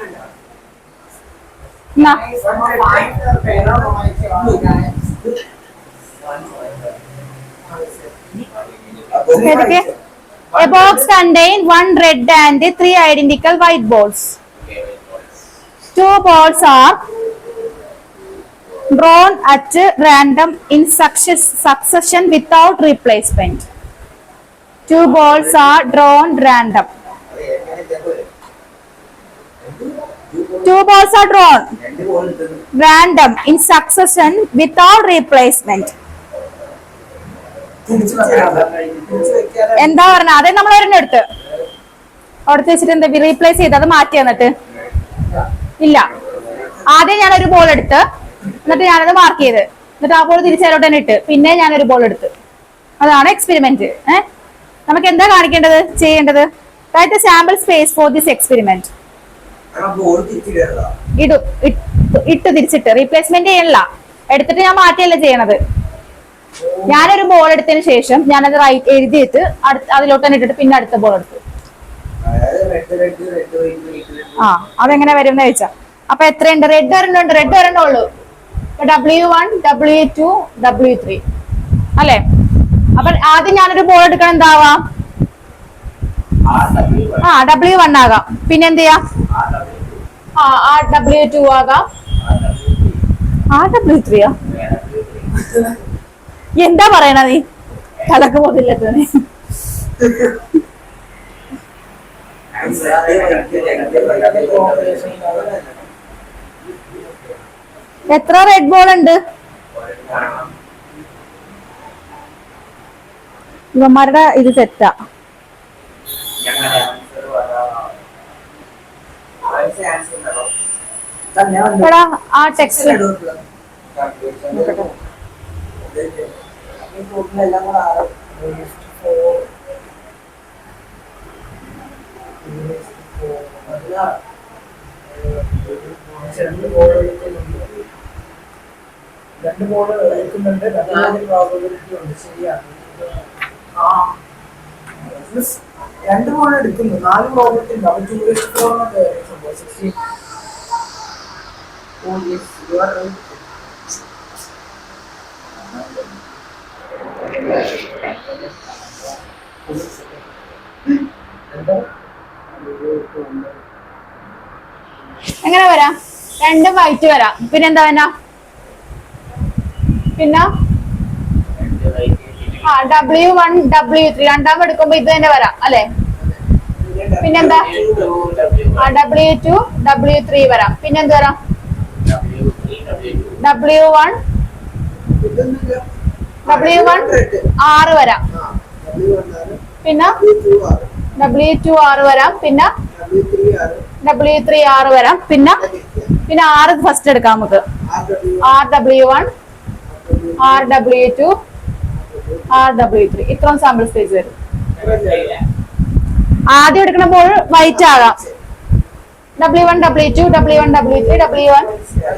A box contains 1 red and 3 identical white balls. 2 balls are drawn at random in succession without replacement. 2 balls are drawn random. Two balls are drawn രണ്ട് ബോൾ എടുത്തത് random in succession without replacement. തിരിച്ചു വെക്കാതെ എന്താ പറഞ്ഞ അതേ നമ്മൾ ഒരെണ്ണം എടുത്ത് അവിടുത്തെ വെച്ചിട്ട് എന്താ റീപ്ലേസ് ചെയ്ത് അത് മാറ്റി എന്നിട്ട് ഇല്ല. ആദ്യം ഞാനൊരു ബോൾ എടുത്ത് എന്നിട്ട് ഞാനത് മാർക്ക് ചെയ്ത് എന്നിട്ട് ആ ബോൾ തിരിച്ചതിലോട്ട് തന്നെ ഇട്ട് പിന്നെ ഞാനൊരു ബോൾ എടുത്ത്. അതാണ് എക്സ്പെരിമെന്റ്. നമുക്ക് എന്താ കാണിക്കേണ്ടത് ചെയ്യേണ്ടത്? Write the sample space for this experiment. Ball തിരിച്ചിടല്ല ഇട്ട് തിരിച്ചിട്ട് റീപ്ലേസ്മെന്റ് ചെയ്യണില്ല, എടുത്തിട്ട് ഞാൻ മാറ്റിയല്ല ചെയ്യണത്. ഞാനൊരു ബോൾ എടുത്തതിന് ശേഷം ഞാനത് റൈറ്റ് എഴുതിയിട്ട് അതിലോട്ട് തന്നെ ഇട്ടിട്ട് പിന്നെ അടുത്ത ബോൾ എടുത്തു. ആ അതെങ്ങനെ വരും എന്ന് ചോദിച്ചാ അപ്പൊ എത്രയുണ്ട്? റെഡ് ഒരെണ്ണുണ്ട്, റെഡ് ഒരെണ്ണേ ഉള്ളൂ. W1 W2 W3 അല്ലെ? അപ്പൊ ആദ്യം ഞാനൊരു ബോൾ എടുക്കണം, എന്താവാം? W1 ആകാം. പിന്നെ എന്ത് ചെയ്യാം? W2 ആകാം. W3 എന്താ പറയണ നീ? കലക്ക് പോകില്ല. എത്ര റെഡ് ബോൾ ഉണ്ട്? ഇവന്മാരുടെ ഇത് തെറ്റാ. എടാ ആ ടെക്സ്റ്റ് രണ്ട് ബോൾ എടുക്കുന്നുണ്ട്, 4 പ്രോബബിലിറ്റി ഉണ്ട്. ശരിയാണ്. രണ്ട് ബോൾ എടുക്കുന്നു, 4 പ്രോബബിലിറ്റി ഉണ്ട്. അപ്പൊ 2/4 Oh yes, you are right. എങ്ങനെ വരാം? രണ്ടും വൈറ്റ് വരാം. പിന്നെന്താ വേണ്ട? പിന്നെ W1 W3 രണ്ടാമത് എടുക്കുമ്പോ ഇത് തന്നെ വരാം അല്ലെ? പിന്നെന്താ? W2 W3 വരാം. പിന്നെന്ത് വരാം? W1 6 വരാം. പിന്നെ W2 6 വരാം. പിന്നെ W3 6 വരാം. പിന്നെ 6 ഫസ്റ്റ് എടുക്കാം നമുക്ക്. RW1 RW2 RW3 ഇത്രയും സാമ്പിൾ സ്പേസ് വരും. ആദ്യം എടുക്കണപ്പോൾ വൈറ്റ് ആകാം. W1 W2 W1 W3 W1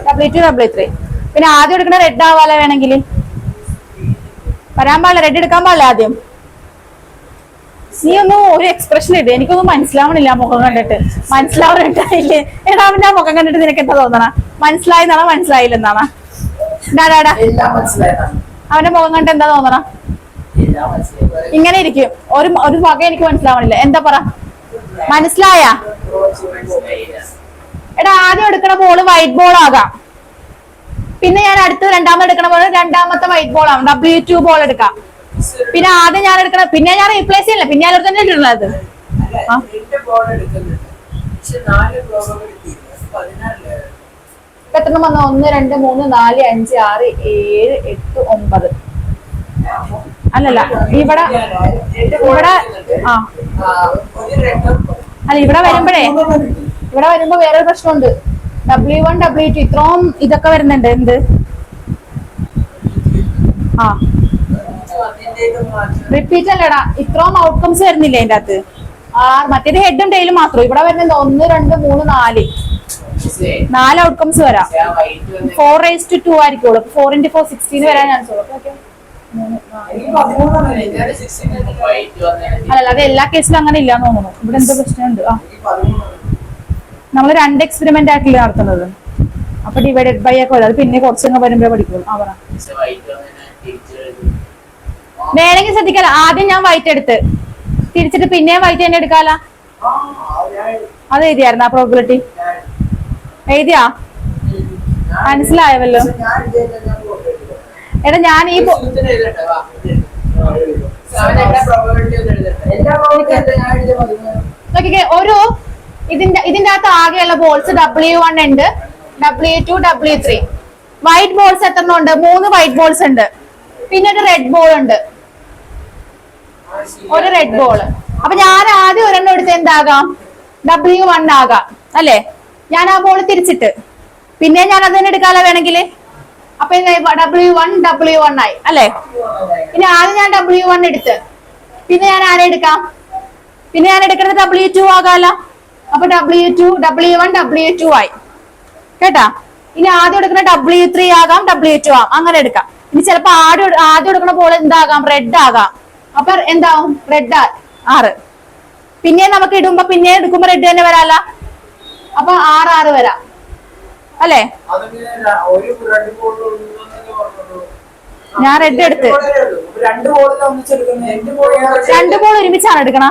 W2 W3. പിന്നെ ആദ്യം എടുക്കണ റെഡ് ആവാല വേണമെങ്കിൽ വരാൻ പാടില്ല, റെഡ് എടുക്കാൻ പാടില്ല ആദ്യം. നീ ഒന്നും ഒരു എക്സ്പ്രഷൻ ഇട്, എനിക്കൊന്നും മനസ്സിലാവണില്ല മുഖം കണ്ടിട്ട്. മനസ്സിലാവണില്ലേ? എടാ അവന്റെ ആ മുഖം കണ്ടിട്ട് നിനക്ക് എന്താ തോന്നണ? മനസ്സിലായിന്നാണോ മനസ്സിലായില്ലെന്നാണോ? ഡാടാ അവന്റെ മുഖം കണ്ടിട്ട് എന്താ തോന്നണ? ഇങ്ങനെ ഇരിക്കും. ഒരു വക എനിക്ക് മനസ്സിലാവണില്ല. എന്താ പറ? മനസ്സിലായ? എടാ ആദ്യം എടുക്കണ ബോള് വൈറ്റ് ബോൾ ആകാം. പിന്നെ ഞാൻ അടുത്ത് രണ്ടാമത് എടുക്കണ ബോൾ രണ്ടാമത്തെ വൈറ്റ് ബോൾ ആവും. W2 ബോൾ എടുക്കാം. പിന്നെ ആദ്യം ഞാൻ എടുക്കണ പിന്നെ ഞാൻ റീപ്ലേസ് ചെയ്യില്ല, പിന്നെ ഞാൻ തന്നെ ഇട്ടുള്ളത്. എത്ര വന്നു? 1 2 3 4 5 6 7 8 9. അല്ലല്ല ഇവിടെ അല്ല ഇവിടെ വരുമ്പോ വേറൊരു പ്രശ്നമുണ്ട്. W1 W2 ഇത്രയും ഇതൊക്കെ വരുന്നുണ്ട്. എന്ത് റിപ്പീറ്റ് അല്ലടാ, ഇത്രയും ഔട്ട്കംസ് വരുന്നില്ല അതിന്റെ അകത്ത്. മറ്റേത് ഹെഡും ടെയിലും മാത്രം. ഇവിടെ വരുന്നത് 1 2 3 4 ഔട്ട്കംസ് വരാം. 4/2 ആയിരിക്കുള്ളൂ. 4 × 4 16 വരാൻ ചാൻസ് ഉള്ളൂ. അല്ലല്ല അത് എല്ലാ കേസിലും അങ്ങനെ ഇല്ലാന്ന് തോന്നുന്നു. ഇവിടെ എന്തോ പ്രശ്നമുണ്ട്. നമ്മള് 2 എക്സ്പെരിമെന്റ് ആയിട്ടില്ല നടത്തുന്നത്. അപ്പൊ ഡിവൈഡഡ് ബൈ ഒക്കെ വരും. അത് പിന്നെ കുറച്ചങ്ങ് വരുമ്പോഴേ പഠിക്കുള്ളൂ. വേണമെങ്കിൽ ശ്രദ്ധിക്കാല. ആദ്യം ഞാൻ വൈറ്റ് എടുത്ത് തിരിച്ചിട്ട് പിന്നെയും വൈറ്റ് തന്നെ എടുക്കാല. അത് എഴുതിയായിരുന്നു ആ പ്രോബിലിറ്റി? എഴുതിയാ? മനസ്സിലായല്ലോ. എടാ ഞാൻ ഈ നോക്കിക്കേ, ഒരു ഇതിന്റെ ഇതിന്റെ അകത്ത് ആകെയുള്ള ബോൾസ് W1 ഉണ്ട്, W2, W3. വൈറ്റ് ബോൾസ് എത്ര ഉണ്ട്? 3 വൈറ്റ് ബോൾസ് ഉണ്ട്. പിന്നെ ഒരു റെഡ് ബോൾ ഉണ്ട്, ഒരു റെഡ് ബോൾ. അപ്പൊ ഞാൻ ആദ്യം ഒരെണ്ണം എടുത്ത് എന്താകാം? W1 ആകാം അല്ലെ? ഞാൻ ആ ബോൾ തിരിച്ചിട്ട് പിന്നെ ഞാൻ അത് തന്നെ എടുക്കാലോ വേണമെങ്കിൽ. അപ്പൊ W1 ആയി അല്ലെ? ഇനി ആദ്യം ഞാൻ W1 എടുത്ത് പിന്നെ ഞാൻ ആരെ എടുക്കാം? പിന്നെ ഞാൻ എടുക്കുന്നത് W2 ആകാലോ. അപ്പൊ W1 W2 ആയി കേട്ടാ. ഇനി ആദ്യം എടുക്കുന്ന W3 ആകാം, W2 ആകാം, അങ്ങനെ എടുക്കാം. ഇനി ചിലപ്പോ ആദ്യം എടുക്കുന്ന ബോൾ എന്താകാം? റെഡ് ആകാം. അപ്പൊ എന്താവും? റെഡ് 6. പിന്നെ നമുക്ക് ഇടുമ്പോ പിന്നെ എടുക്കുമ്പോ റെഡ് തന്നെ വരാല. അപ്പൊ 6 വരാം അല്ലെ? ഞാൻ റെഡ് എടുത്ത് 2 ബോൾ ഒരുമിച്ചാണ് എടുക്കണ.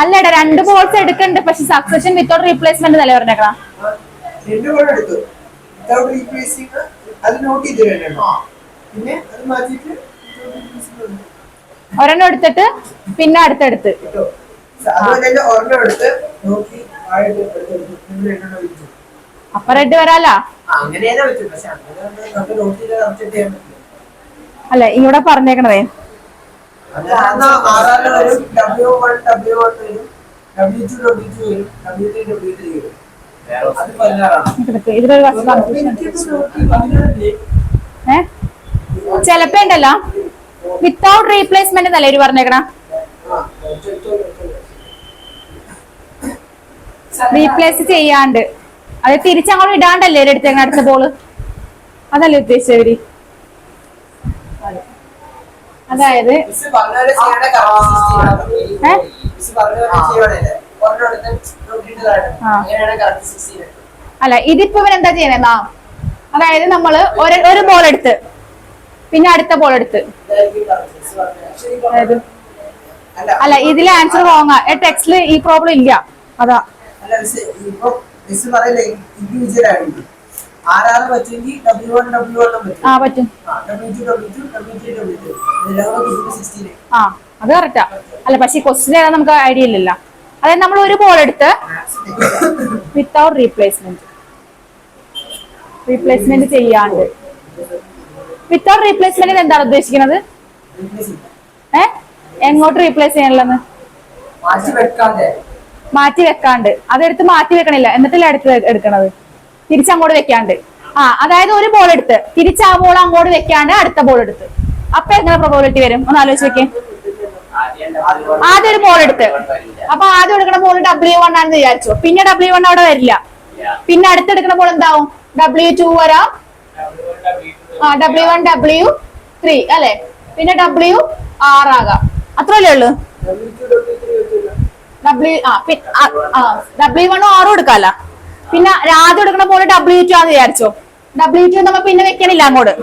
അല്ലടാ 2 ബോൾസ് എടുക്കണ്ട്, പക്ഷെ സക്സഷൻ വിത്തൗട്ട് റീപ്ലേസ്മെന്റ് അല്ലേ പറഞ്ഞേക്കണം. ഒരെണ്ണം എടുത്തിട്ട് പിന്നെ അടുത്തെടുത്ത് അപ്പൊ റെഡ് വരാലോ. അല്ലെ ഇവിടെ പറഞ്ഞേക്കണതേ ഇതിലൊരു ചെലപ്പോ ഉണ്ടല്ലോ വിത്തൗട്ട് റീപ്ലേസ്മെന്റ് എന്നല്ലേ ഇവര് പറഞ്ഞേക്കണ. റീപ്ലേസ് ചെയ്യാണ്ട് അത് തിരിച്ചങ്ങോട്ട് ഇടാണ്ടല്ലേ എടുത്തേക്കണ അടുത്ത ബോള്. അതല്ലേ ഉദ്ദേശിച്ചവര്. അതായത് അല്ല ഇതിപ്പോ ഇവരെന്താ ചെയ്യണെന്നാ, അതായത് നമ്മള് ഒരു ബോൾ എടുത്ത് പിന്നെ അടുത്ത ബോൾ എടുത്ത്. അല്ല ഇതിലെ ആൻസർ റോങ് ആ. ടെക്സ്റ്റില് ഈ പ്രോബ്ലം ഇല്ല. അതാ പറ്റും. അത് കറക്റ്റാ. അല്ല പക്ഷെ ക്വസ്റ്റ്യൻ ഏതാ നമുക്ക് ഐഡിയ ഇല്ലല്ലോ. അതായത് നമ്മൾ ഒരു ബോൾ എടുത്ത് വിത്തൗട്ട് റീപ്ലേസ്മെന്റ് ചെയ്യാണ്ട്. വിത്തൗട്ട് റീപ്ലേസ്മെന്റ് എന്താണ് ഉദ്ദേശിക്കുന്നത്? എങ്ങോട്ട് റീപ്ലേസ് ചെയ്യാനുള്ളത്? മാറ്റി വെക്കാണ്ട്. അതെടുത്ത് മാറ്റി വെക്കണില്ല, എന്നിട്ടല്ലേ അടുത്ത് എടുക്കണത്? തിരിച്ചങ്ങോട്ട് വെക്കാണ്ട്. അതായത് ഒരു ബോൾ എടുത്ത് തിരിച്ച് ആ ബോൾ അങ്ങോട്ട് വെക്കാണ്ട് അടുത്ത ബോൾ എടുത്ത്. അപ്പൊ എങ്ങനെ പ്രോബബിലിറ്റി വരും? ഒന്ന് ആലോചിച്ച് വെക്കേ. ആദ്യം ഒരു ബോൾ എടുത്ത് അപ്പൊ ആദ്യം എടുക്കുന്ന ബോൾ W1 ആണെന്ന് വിചാരിച്ചു. പിന്നെ W1 അവിടെ വരില്ല. പിന്നെ അടുത്തെടുക്കുന്ന ബോൾ എന്താവും? W2 വരാം, W1 W3 അല്ലെ? പിന്നെ W6 ആകാം. അത്രല്ലേ ഉള്ളു. W1 6 എടുക്കാല്ല. പിന്നെ ആദ്യം എടുക്കുന്ന പോലെ W2 ആണെന്ന് വിചാരിച്ചോ. W2 നമ്മൾ പിന്നെ വെക്കണില്ല അങ്ങോട്ട്.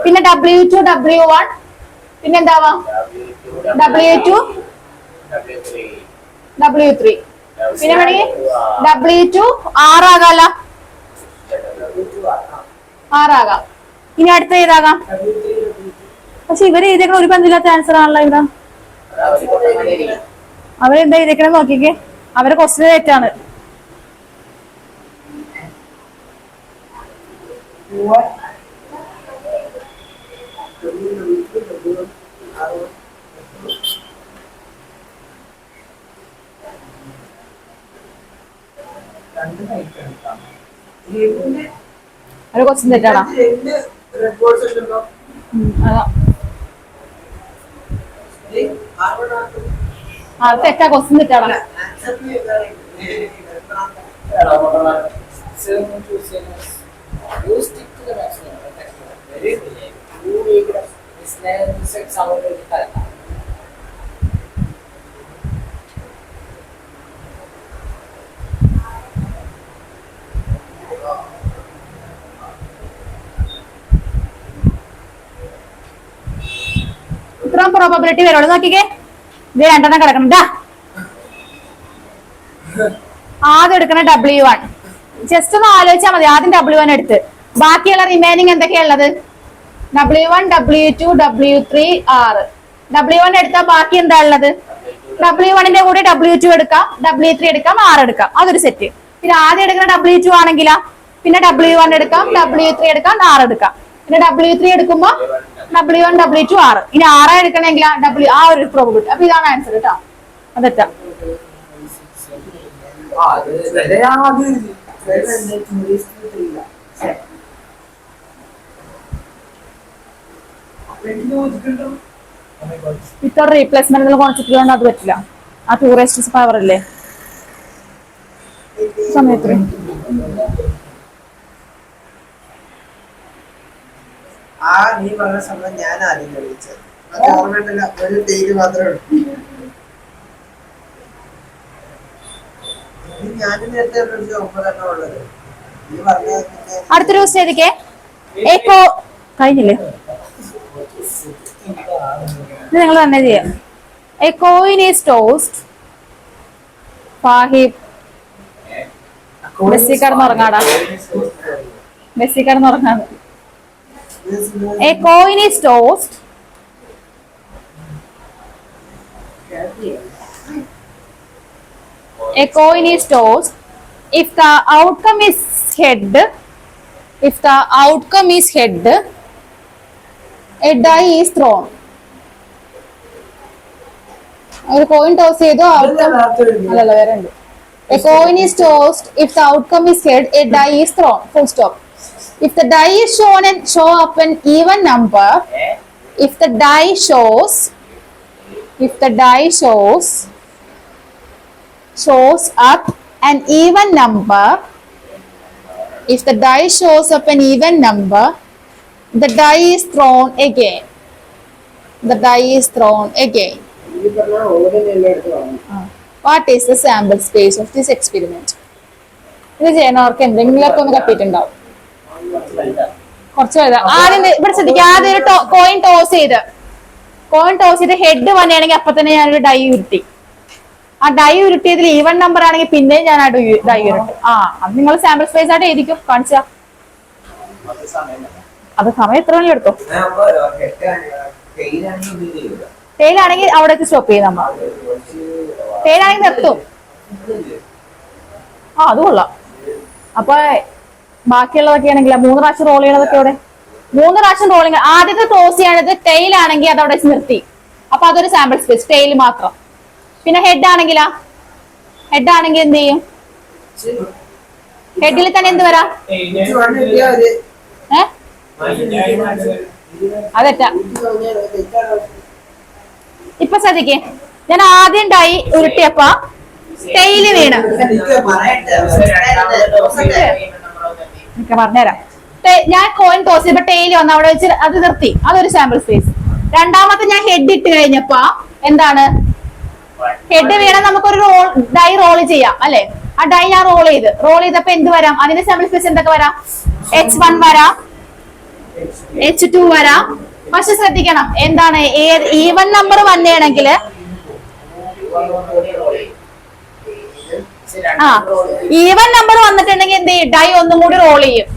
പിന്നെ W2 W1 പിന്നെ എന്താവാ? W2 W3 പിന്നെ വേണമെങ്കിൽ W2 6 ആകാല. 6 ആകാം. ഇനി അടുത്ത ഏതാകാം? പക്ഷെ ഇവര് എഴുതിയേക്കണ ഒരു ബന്ധമില്ലാത്ത ആൻസർ ആണല്ലോ ഇവിടെ. അവരെന്താ എഴുതിയേക്കണ നോക്കിക്കേ. അവരെ ക്വസ്റ്റ്യൻ തെറ്റാണ്. അവരെ ക്വസ്റ്റ്യൻ തെറ്റാണോ? അതാ തെറ്റാ. ക്വസ്റ്റ്യൻ തെറ്റാണോ? You stick to the maximum. Very good. You make this sound very correct. ഇത്രയും പ്രോബബിലിറ്റി വരുള്ളൂ. നോക്കിക്കേ, ഇത് 2 കിടക്കണ്ട. ആദ്യം എടുക്കണ W1. ജസ്റ്റ് ഒന്ന് ആലോചിച്ചാൽ മതി. ആദ്യം W1 എടുത്ത് ബാക്കിയുള്ള റിമൈനിങ് എന്തൊക്കെയാ ഉള്ളത്? W1 W2 W3 6. W1 എടുത്താൽ ബാക്കി എന്താ ഉള്ളത്? W1ന്റെ കൂടെ W2 എടുക്കാം, W3 എടുക്കാം, R എടുക്കാം. അതൊരു സെറ്റ്. പിന്നെ ആദ്യം എടുക്കുന്ന W2 ആണെങ്കിലാ പിന്നെ W1 എടുക്കാം, W3 എടുക്കാം, R എടുക്കാം. പിന്നെ W3 എടുക്കുമ്പോ W1, W2, R. ഇനി R എടുക്കണമെങ്കിൽ ആ ഒരു പ്രോബിലിറ്റി. അപ്പൊ ഇതാണ് ആൻസർ കേട്ടോ. അതെറ്റാ. വിത്തൗട്ട് റീപ്ലേസ്മെന്റ് കോൺസെപ്റ്റ് അത് പറ്റില്ല. ആ 2⁵ അല്ലേ സമയത്ത്. നീ പറഞ്ഞ സമയം ഞാൻ ആദ്യം വിളിച്ചത് ഒരു തേര് മാത്രമേ ഉള്ളൂ. ഞാൻ നേരത്തെ 9 ഉള്ളത്. നീ പറഞ്ഞ അടുത്തൊരു ദിവസം ഏതൊക്കെ ഏക്കോ കഴിഞ്ഞില്ലേ? ഇത് നിങ്ങൾ തന്നെ ചെയ്യാം. A coin is tossed. Fahib ബസ്സിൽ കിടന്നുറങ്ങാടാ, ബസ്സിൽ കിടന്നുറങ്ങാണ്. A coin is tossed. A coin is tossed. If the outcome is head, if the outcome is head, a die is thrown. ഒരു കോയിൻ ടോസ് ചെയ്തോ ഔട്ട്കം അല്ലല്ല വേറെ ഉണ്ട്. A coin is tossed. If the outcome is head, a die is thrown. Full stop. If the die is shown and show up an even number, if the die shows up an even number, if the die shows up an even number, the die is thrown again. The die is thrown again. What is the sample space of this experiment? ഇത് ചെയ്യുന്നവർക്ക് എന്തെങ്കിലുമൊക്കെ ഒന്ന് കപ്പിയിട്ടുണ്ടാവും. കുറച്ച് വലുതാ. ആദ്യം ഇവിടെ ശ്രദ്ധിക്കുക. ആദ്യം ഒരു കോയിൻ ടോസ് ചെയ്ത് ഹെഡ് വന്നെയാണെങ്കിൽ അപ്പൊ തന്നെ ഞാനൊരു ഡൈ ഉരുട്ടി. ആ ഡൈ ഉരുട്ടിയതിൽ ഈവൻ നമ്പർ ആണെങ്കിൽ പിന്നെയും ഞാൻ ഡൈ ഉരുട്ടും. അത് നിങ്ങൾ സാമ്പിൾ സ്പേസ് ആയിട്ട് എഴുതിക്കും. കാണിച്ചാ അത് സമയം എത്ര മണി എടുത്തോ? തേയിലാണെങ്കിൽ അവിടെ സ്റ്റോപ്പ് ചെയ്ത് നമ്മ തേയിലാണെങ്കിൽ നിർത്തും. അത് കൊള്ളാം. അപ്പൊ ബാക്കിയുള്ളതൊക്കെ ആണെങ്കിൽ 3 പ്രാവശ്യം റോൾ ചെയ്യണതൊക്കെ ഇവിടെ 3 പ്രാവശ്യം റോളിങ്. ആദ്യത്തെ ടോസ് ചെയ്യണത് ടെയിൽ ആണെങ്കിൽ അത് അവിടെ നിർത്തി. അപ്പൊ അതൊരു സാമ്പിൾ സ്പേസ്, ടെയിൽ മാത്രം. പിന്നെ ഹെഡ് ആണെങ്കിൽ എന്ത് ചെയ്യും? ഹെഡിൽ തന്നെ എന്ത് വരാം? അതെറ്റാ. ഇപ്പൊ ശ്രദ്ധിക്കേ, ഞാൻ ആദ്യം ഡൈ ഉരുട്ടിയപ്പോ ടെയില് വീണ്. പറഞ്ഞുതരാം. ഞാൻ കോയിൻ ടോസ് ചെയ്തപ്പോ ടെയില് വന്ന് അവിടെ വെച്ച് അത് നിർത്തി. അതൊരു സാമ്പിൾ സ്പേസ്. രണ്ടാമത്തെ ഞാൻ ഹെഡ് ഇട്ട് കഴിഞ്ഞപ്പോ എന്താണ്? ഹെഡ് വീണ നമുക്കൊരു ഡൈ റോൾ ചെയ്യാം അല്ലെ? ആ ഡൈ ഞാൻ റോൾ ചെയ്തപ്പോ എന്ത് വരാം? അതിന്റെ സാമ്പിൾ സ്പേസ് എന്തൊക്കെ വരാം? H1 വരാം, H2 വരാം. പക്ഷെ ശ്രദ്ധിക്കണം, എന്താണ് ഈവൻ നമ്പർ വന്നേണെങ്കിൽ ഈവൻ നമ്പർ വന്നിട്ടുണ്ടെങ്കിൽ എന്ത് ചെയ്യും? ഡൈ ഒന്നും കൂടി റോൾ ചെയ്യും.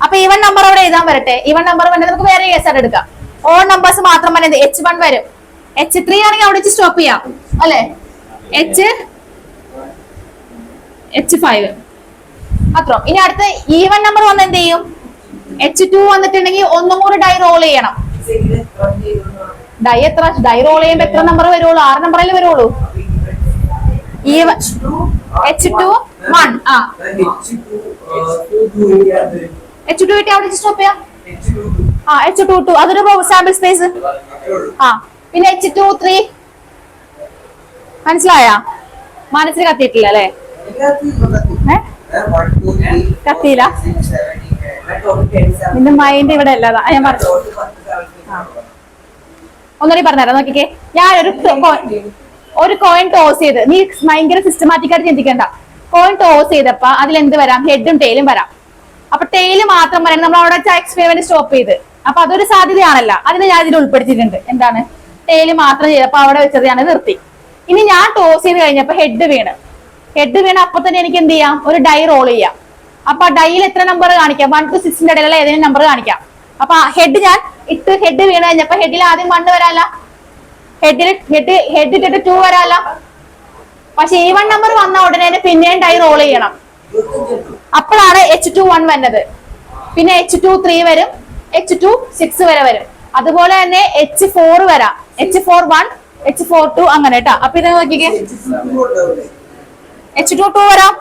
അപ്പൊ ഈവൻ നമ്പർ അവിടെ എഴുതാൻ വരട്ടെ. ഈവൻ നമ്പർ വന്നത് നമുക്ക് വേറെ കേസായിട്ട് എടുക്കാം. ഓൺ നമ്പേഴ്സ് മാത്രം വന്നത് H1 വരും. H3 ആണെങ്കിൽ അവിടെ വെച്ച് സ്റ്റോപ്പ് ചെയ്യാം അല്ലെ? H5 അത്ര. ഇനി അടുത്ത ഈവൻ നമ്പർ വന്ന് എന്ത് ചെയ്യും? H2 വന്നിട്ടുണ്ടെങ്കിൽ ഒന്നും കൂടി ഡൈ റോൾ ചെയ്യണം. ഡൈ റോൾ ചെയ്യുമ്പോ എത്ര നമ്പർ വരുള്ളൂ? 6 നമ്പറല്ലേ വരുള്ളൂ. H2 1 H2 കിട്ടി അവിടെ സ്റ്റോപ്പ് ചെയ്യാം. H2 2 അതൊരു സാമ്പിൾ സ്പേസ്. പിന്നെ H2 3 മനസ്സിലായ? മനസ്സിൽ കത്തിയിട്ടില്ല അല്ലെ? കത്തിയില്ല. നിന്റെ മൈൻഡ് ഇവിടെ അല്ലാതാ. ഞാൻ പറഞ്ഞു ഒന്നുകൂടി പറഞ്ഞുതരാം. നോക്കിക്കേ, ഞാൻ ഒരു കോയിൻ ടോസ് ചെയ്ത്, നീ ഭയങ്കര സിസ്റ്റമാറ്റിക് ആയിട്ട് ചിന്തിക്കണ്ട. കോയിൻ ടോസ് ചെയ്തപ്പോ അതിലെന്ത് വരാം? ഹെഡും ടെയിലും വരാം. അപ്പൊ ടെയില് മാത്രം പറയാൻ നമ്മൾ അവിടെ എക്സ്പെരിമെന്റ് സ്റ്റോപ്പ് ചെയ്ത്. അപ്പൊ അതൊരു സാധ്യതയാണല്ല. അതിന് ഞാൻ ഇതിൽ ഉൾപ്പെടുത്തിയിട്ടുണ്ട്. എന്താണ്? ടെയില് മാത്രം ചെയ്തപ്പോ അവിടെ വെച്ചത് ഞാൻ നിർത്തി. ഇനി ഞാൻ ടോസ് ചെയ്ത് കഴിഞ്ഞപ്പോ ഹെഡ് വീണ് അപ്പൊ തന്നെ എനിക്ക് എന്ത് ചെയ്യാം? ഒരു ഡൈ റോൾ ചെയ്യാം. അപ്പൊ ആ ഡൈയിൽ എത്ര നമ്പർ കാണിക്കാം? 1 to 6 ഇടയിലുള്ള ഏതെങ്കിലും നമ്പർ കാണിക്കാം. അപ്പൊ ഹെഡ് ഞാൻ ഹെഡ് വീണ് കഴിഞ്ഞപ്പോ ഹെഡിൽ ആദ്യം 1 വരാല്ല. ഹെഡ് ഇട്ടിട്ട് 2 വരാലോ. പക്ഷെ ഈവൺ നമ്പർ വന്ന ഉടനെ പിന്നെയും ഡൈ റോൾ ചെയ്യണം. അപ്പോഴാണ് H21 വരുന്നത്. പിന്നെ H23 വരും, H26 വരെ വരും. അതുപോലെ തന്നെ H4 വരാം, H41, H42 അങ്ങനെ കേട്ടോ. അപ്പൊ ഇത് നോക്കിക്കേ, H22 വരാം.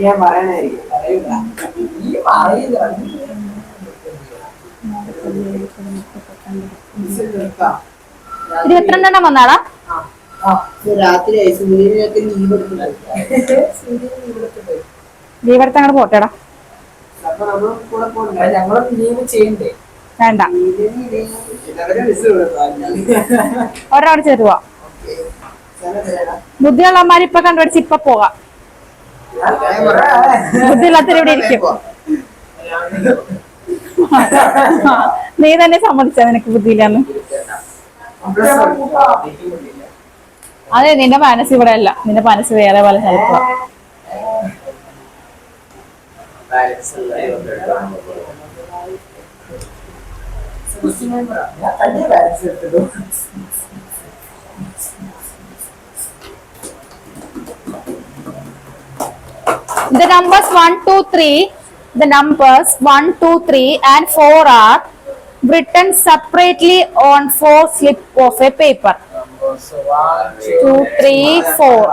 ഞാൻ പറയാനായിരിക്കും ഇരുപത്തിരണ്ടെണ്ണം വന്നാളാ. രാത്രി ലീവ് എടുത്ത് അങ്ങോട്ട് പോട്ടേടാ. ഞങ്ങളും ലീവ് ചെയ്യണ്ടേ? വേണ്ട, ഒരാൾ ചേരുവാ. ബുദ്ധിയുള്ളമാര് ഇപ്പൊ കണ്ടുപിടിച്ച് ഇപ്പൊ പോകാം. ബുദ്ധിയില്ലാത്തവർ ഇവിടെ ഇരിക്കും. നീ തന്നെ സമ്മതിച്ച നിനക്ക് ബുദ്ധിയില്ലാന്ന്. അതെ, നിന്റെ മനസ്സ് ഇവിടെ അല്ല, നിന്റെ മനസ്സ് വേറെ പല സ്ഥലത്താ. The numbers 1, 2, 3, the numbers 1, 2, 3 and 4 are written separately on 4 slips of a paper. 2, 3, 4.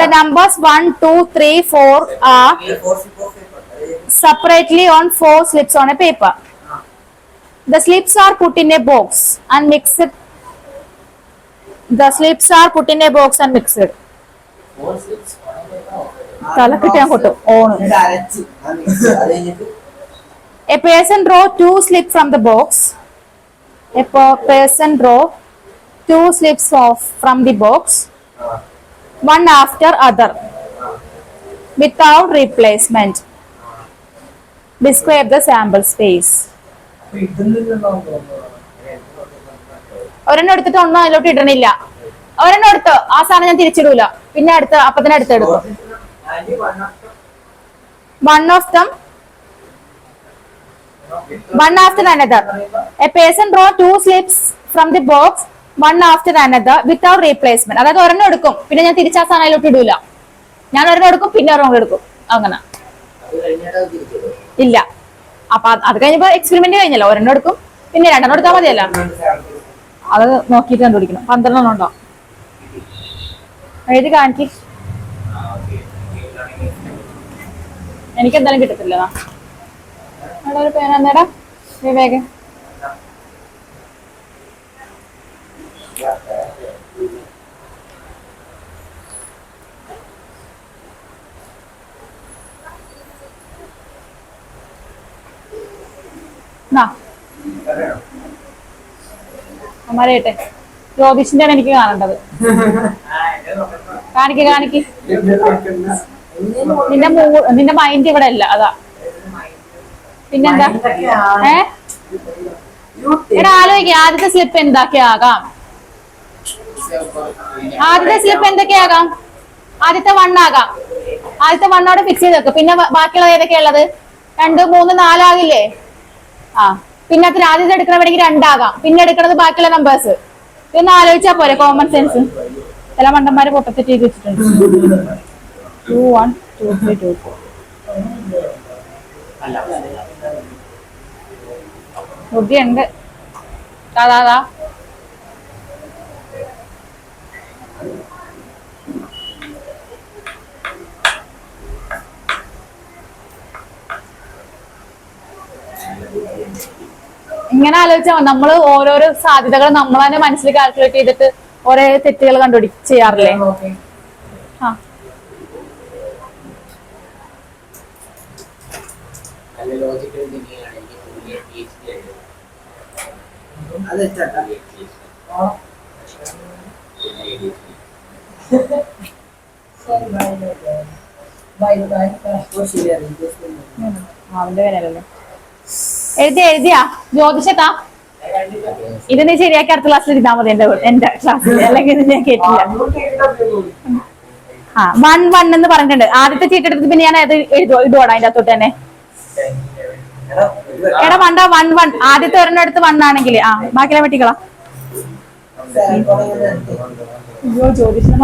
The numbers 1, 2, 3, 4 are separately on 4 slips on a paper. The slips are put in a box and mixed. The slips are put in a box and mixed. A person draw 2 slips from the box. A person draw 2 slips from the box, one after other, without replacement. Describe the sample space. ഒരെണ്ണം എടുത്തിട്ട് ഒന്നും അതിലോട്ട് ഇടണില്ല. ഒരെണ്ണം എടുത്ത് ആ സാധനം ഞാൻ തിരിച്ചിടൂല, പിന്നെ അടുത്ത് അപ്പൊ തന്നെ അടുത്തെടുക്കും. One after another. A person draw 2 slips from the box, one after another, without replacement. അതായത് ഒരെണ്ണം എടുക്കും, പിന്നെ ഞാൻ തിരിച്ച് ആ സാധനം അതിലോട്ട് ഇടൂല. ഞാൻ ഒരെണ്ണം എടുക്കും, പിന്നെ ഒരെണ്ണം എടുക്കും, അങ്ങനെ ഇല്ല. അപ്പൊ അത് കഴിഞ്ഞപ്പോ എക്സ്പെരിമെന്റ് കഴിഞ്ഞല്ലോ. ഒരെണ്ണം എടുക്കും, പിന്നെ രണ്ടെണ്ണം എടുത്താൽ മതിയല്ല. അത് നോക്കിയിട്ട് കണ്ടുപിടിക്കണം. 12 ഉണ്ടോ എഴുതി കാണിക്ക്. എനിക്കെന്തായാലും കിട്ടത്തില്ല. അവിടെ ഒരു പേന എന്നേടാ വേഗം. അമ്മാരേട്ടെ ജ്യോതിഷിന്റെ ആണ് എനിക്ക് കാണേണ്ടത്. കാണിക്ക്. നിന്റെ മൈൻഡ് ഇവിടെ അല്ല, അതാ. പിന്നെന്താ? എടാ ആലോചിക്കുക, ആദ്യത്തെ സ്ലിപ്പ് എന്തൊക്കെയാകാം? ആദ്യത്തെ സ്ലിപ്പ് എന്തൊക്കെയാകാം? ആദ്യത്തെ 1 ആകാം. ആദ്യത്തെ 1 ഫിക്സ് ചെയ്ത് വെക്കും. പിന്നെ ബാക്കിയുള്ളത് ഏതൊക്കെയാ ഉള്ളത്? 2, 3, 4 ആകില്ലേ? പിന്നെ അതിന് ആദ്യത്തെ എടുക്കണമെങ്കിൽ 2 ആകാം. പിന്നെ എടുക്കുന്നത് ബാക്കിയുള്ള നമ്പേഴ്സ്. ഇതൊന്ന് ആലോചിച്ചാ പോരെ, കോമൺ സെൻസ്. ചില മണ്ടന്മാര് പൊട്ടത്തെറ്റ് ചെയ്ത് വെച്ചിട്ടുണ്ട്. 2, 1, 2, 3, 2, 4. ബുദ്ധിയുണ്ട്. അതാ ഇങ്ങനെ ആലോചിച്ചാൽ നമ്മൾ ഓരോരോ സാധ്യതകൾ നമ്മൾ തന്നെ മനസ്സിൽ കാൽക്കുലേറ്റ് ചെയ്തിട്ട് ഓരോ തെറ്റുകൾ ചെയ്യാറില്ലേ? ആ അവന്റെ പേരല്ലേ എഴുതിയാ ജ്യോതിഷത്താ ഇത് നീ ശരിയാക്കി അടുത്ത ക്ലാസ്സിൽ ഇരുന്നാ മതി എന്റെ ക്ലാസ്സിൽ, അല്ലെങ്കിൽ ഞാൻ കേട്ടില്ല. ആ 1 1 എന്ന് പറഞ്ഞിട്ടുണ്ട്. ആദ്യത്തെ ചീട്ട് എടുത്തിട്ട് പിന്നെ ഞാൻ അത് ഇടുവാണ് അതിന്റെ അകത്തോട്ട് തന്നെ. എടാ വേണ്ട 1 1 ആദ്യത്തെ ഒരെണ്ണം എടുത്ത് 1 ആണെങ്കിൽ ബാക്കിയുള്ള വെട്ടിക്കളാ. ജ്യോതിഷം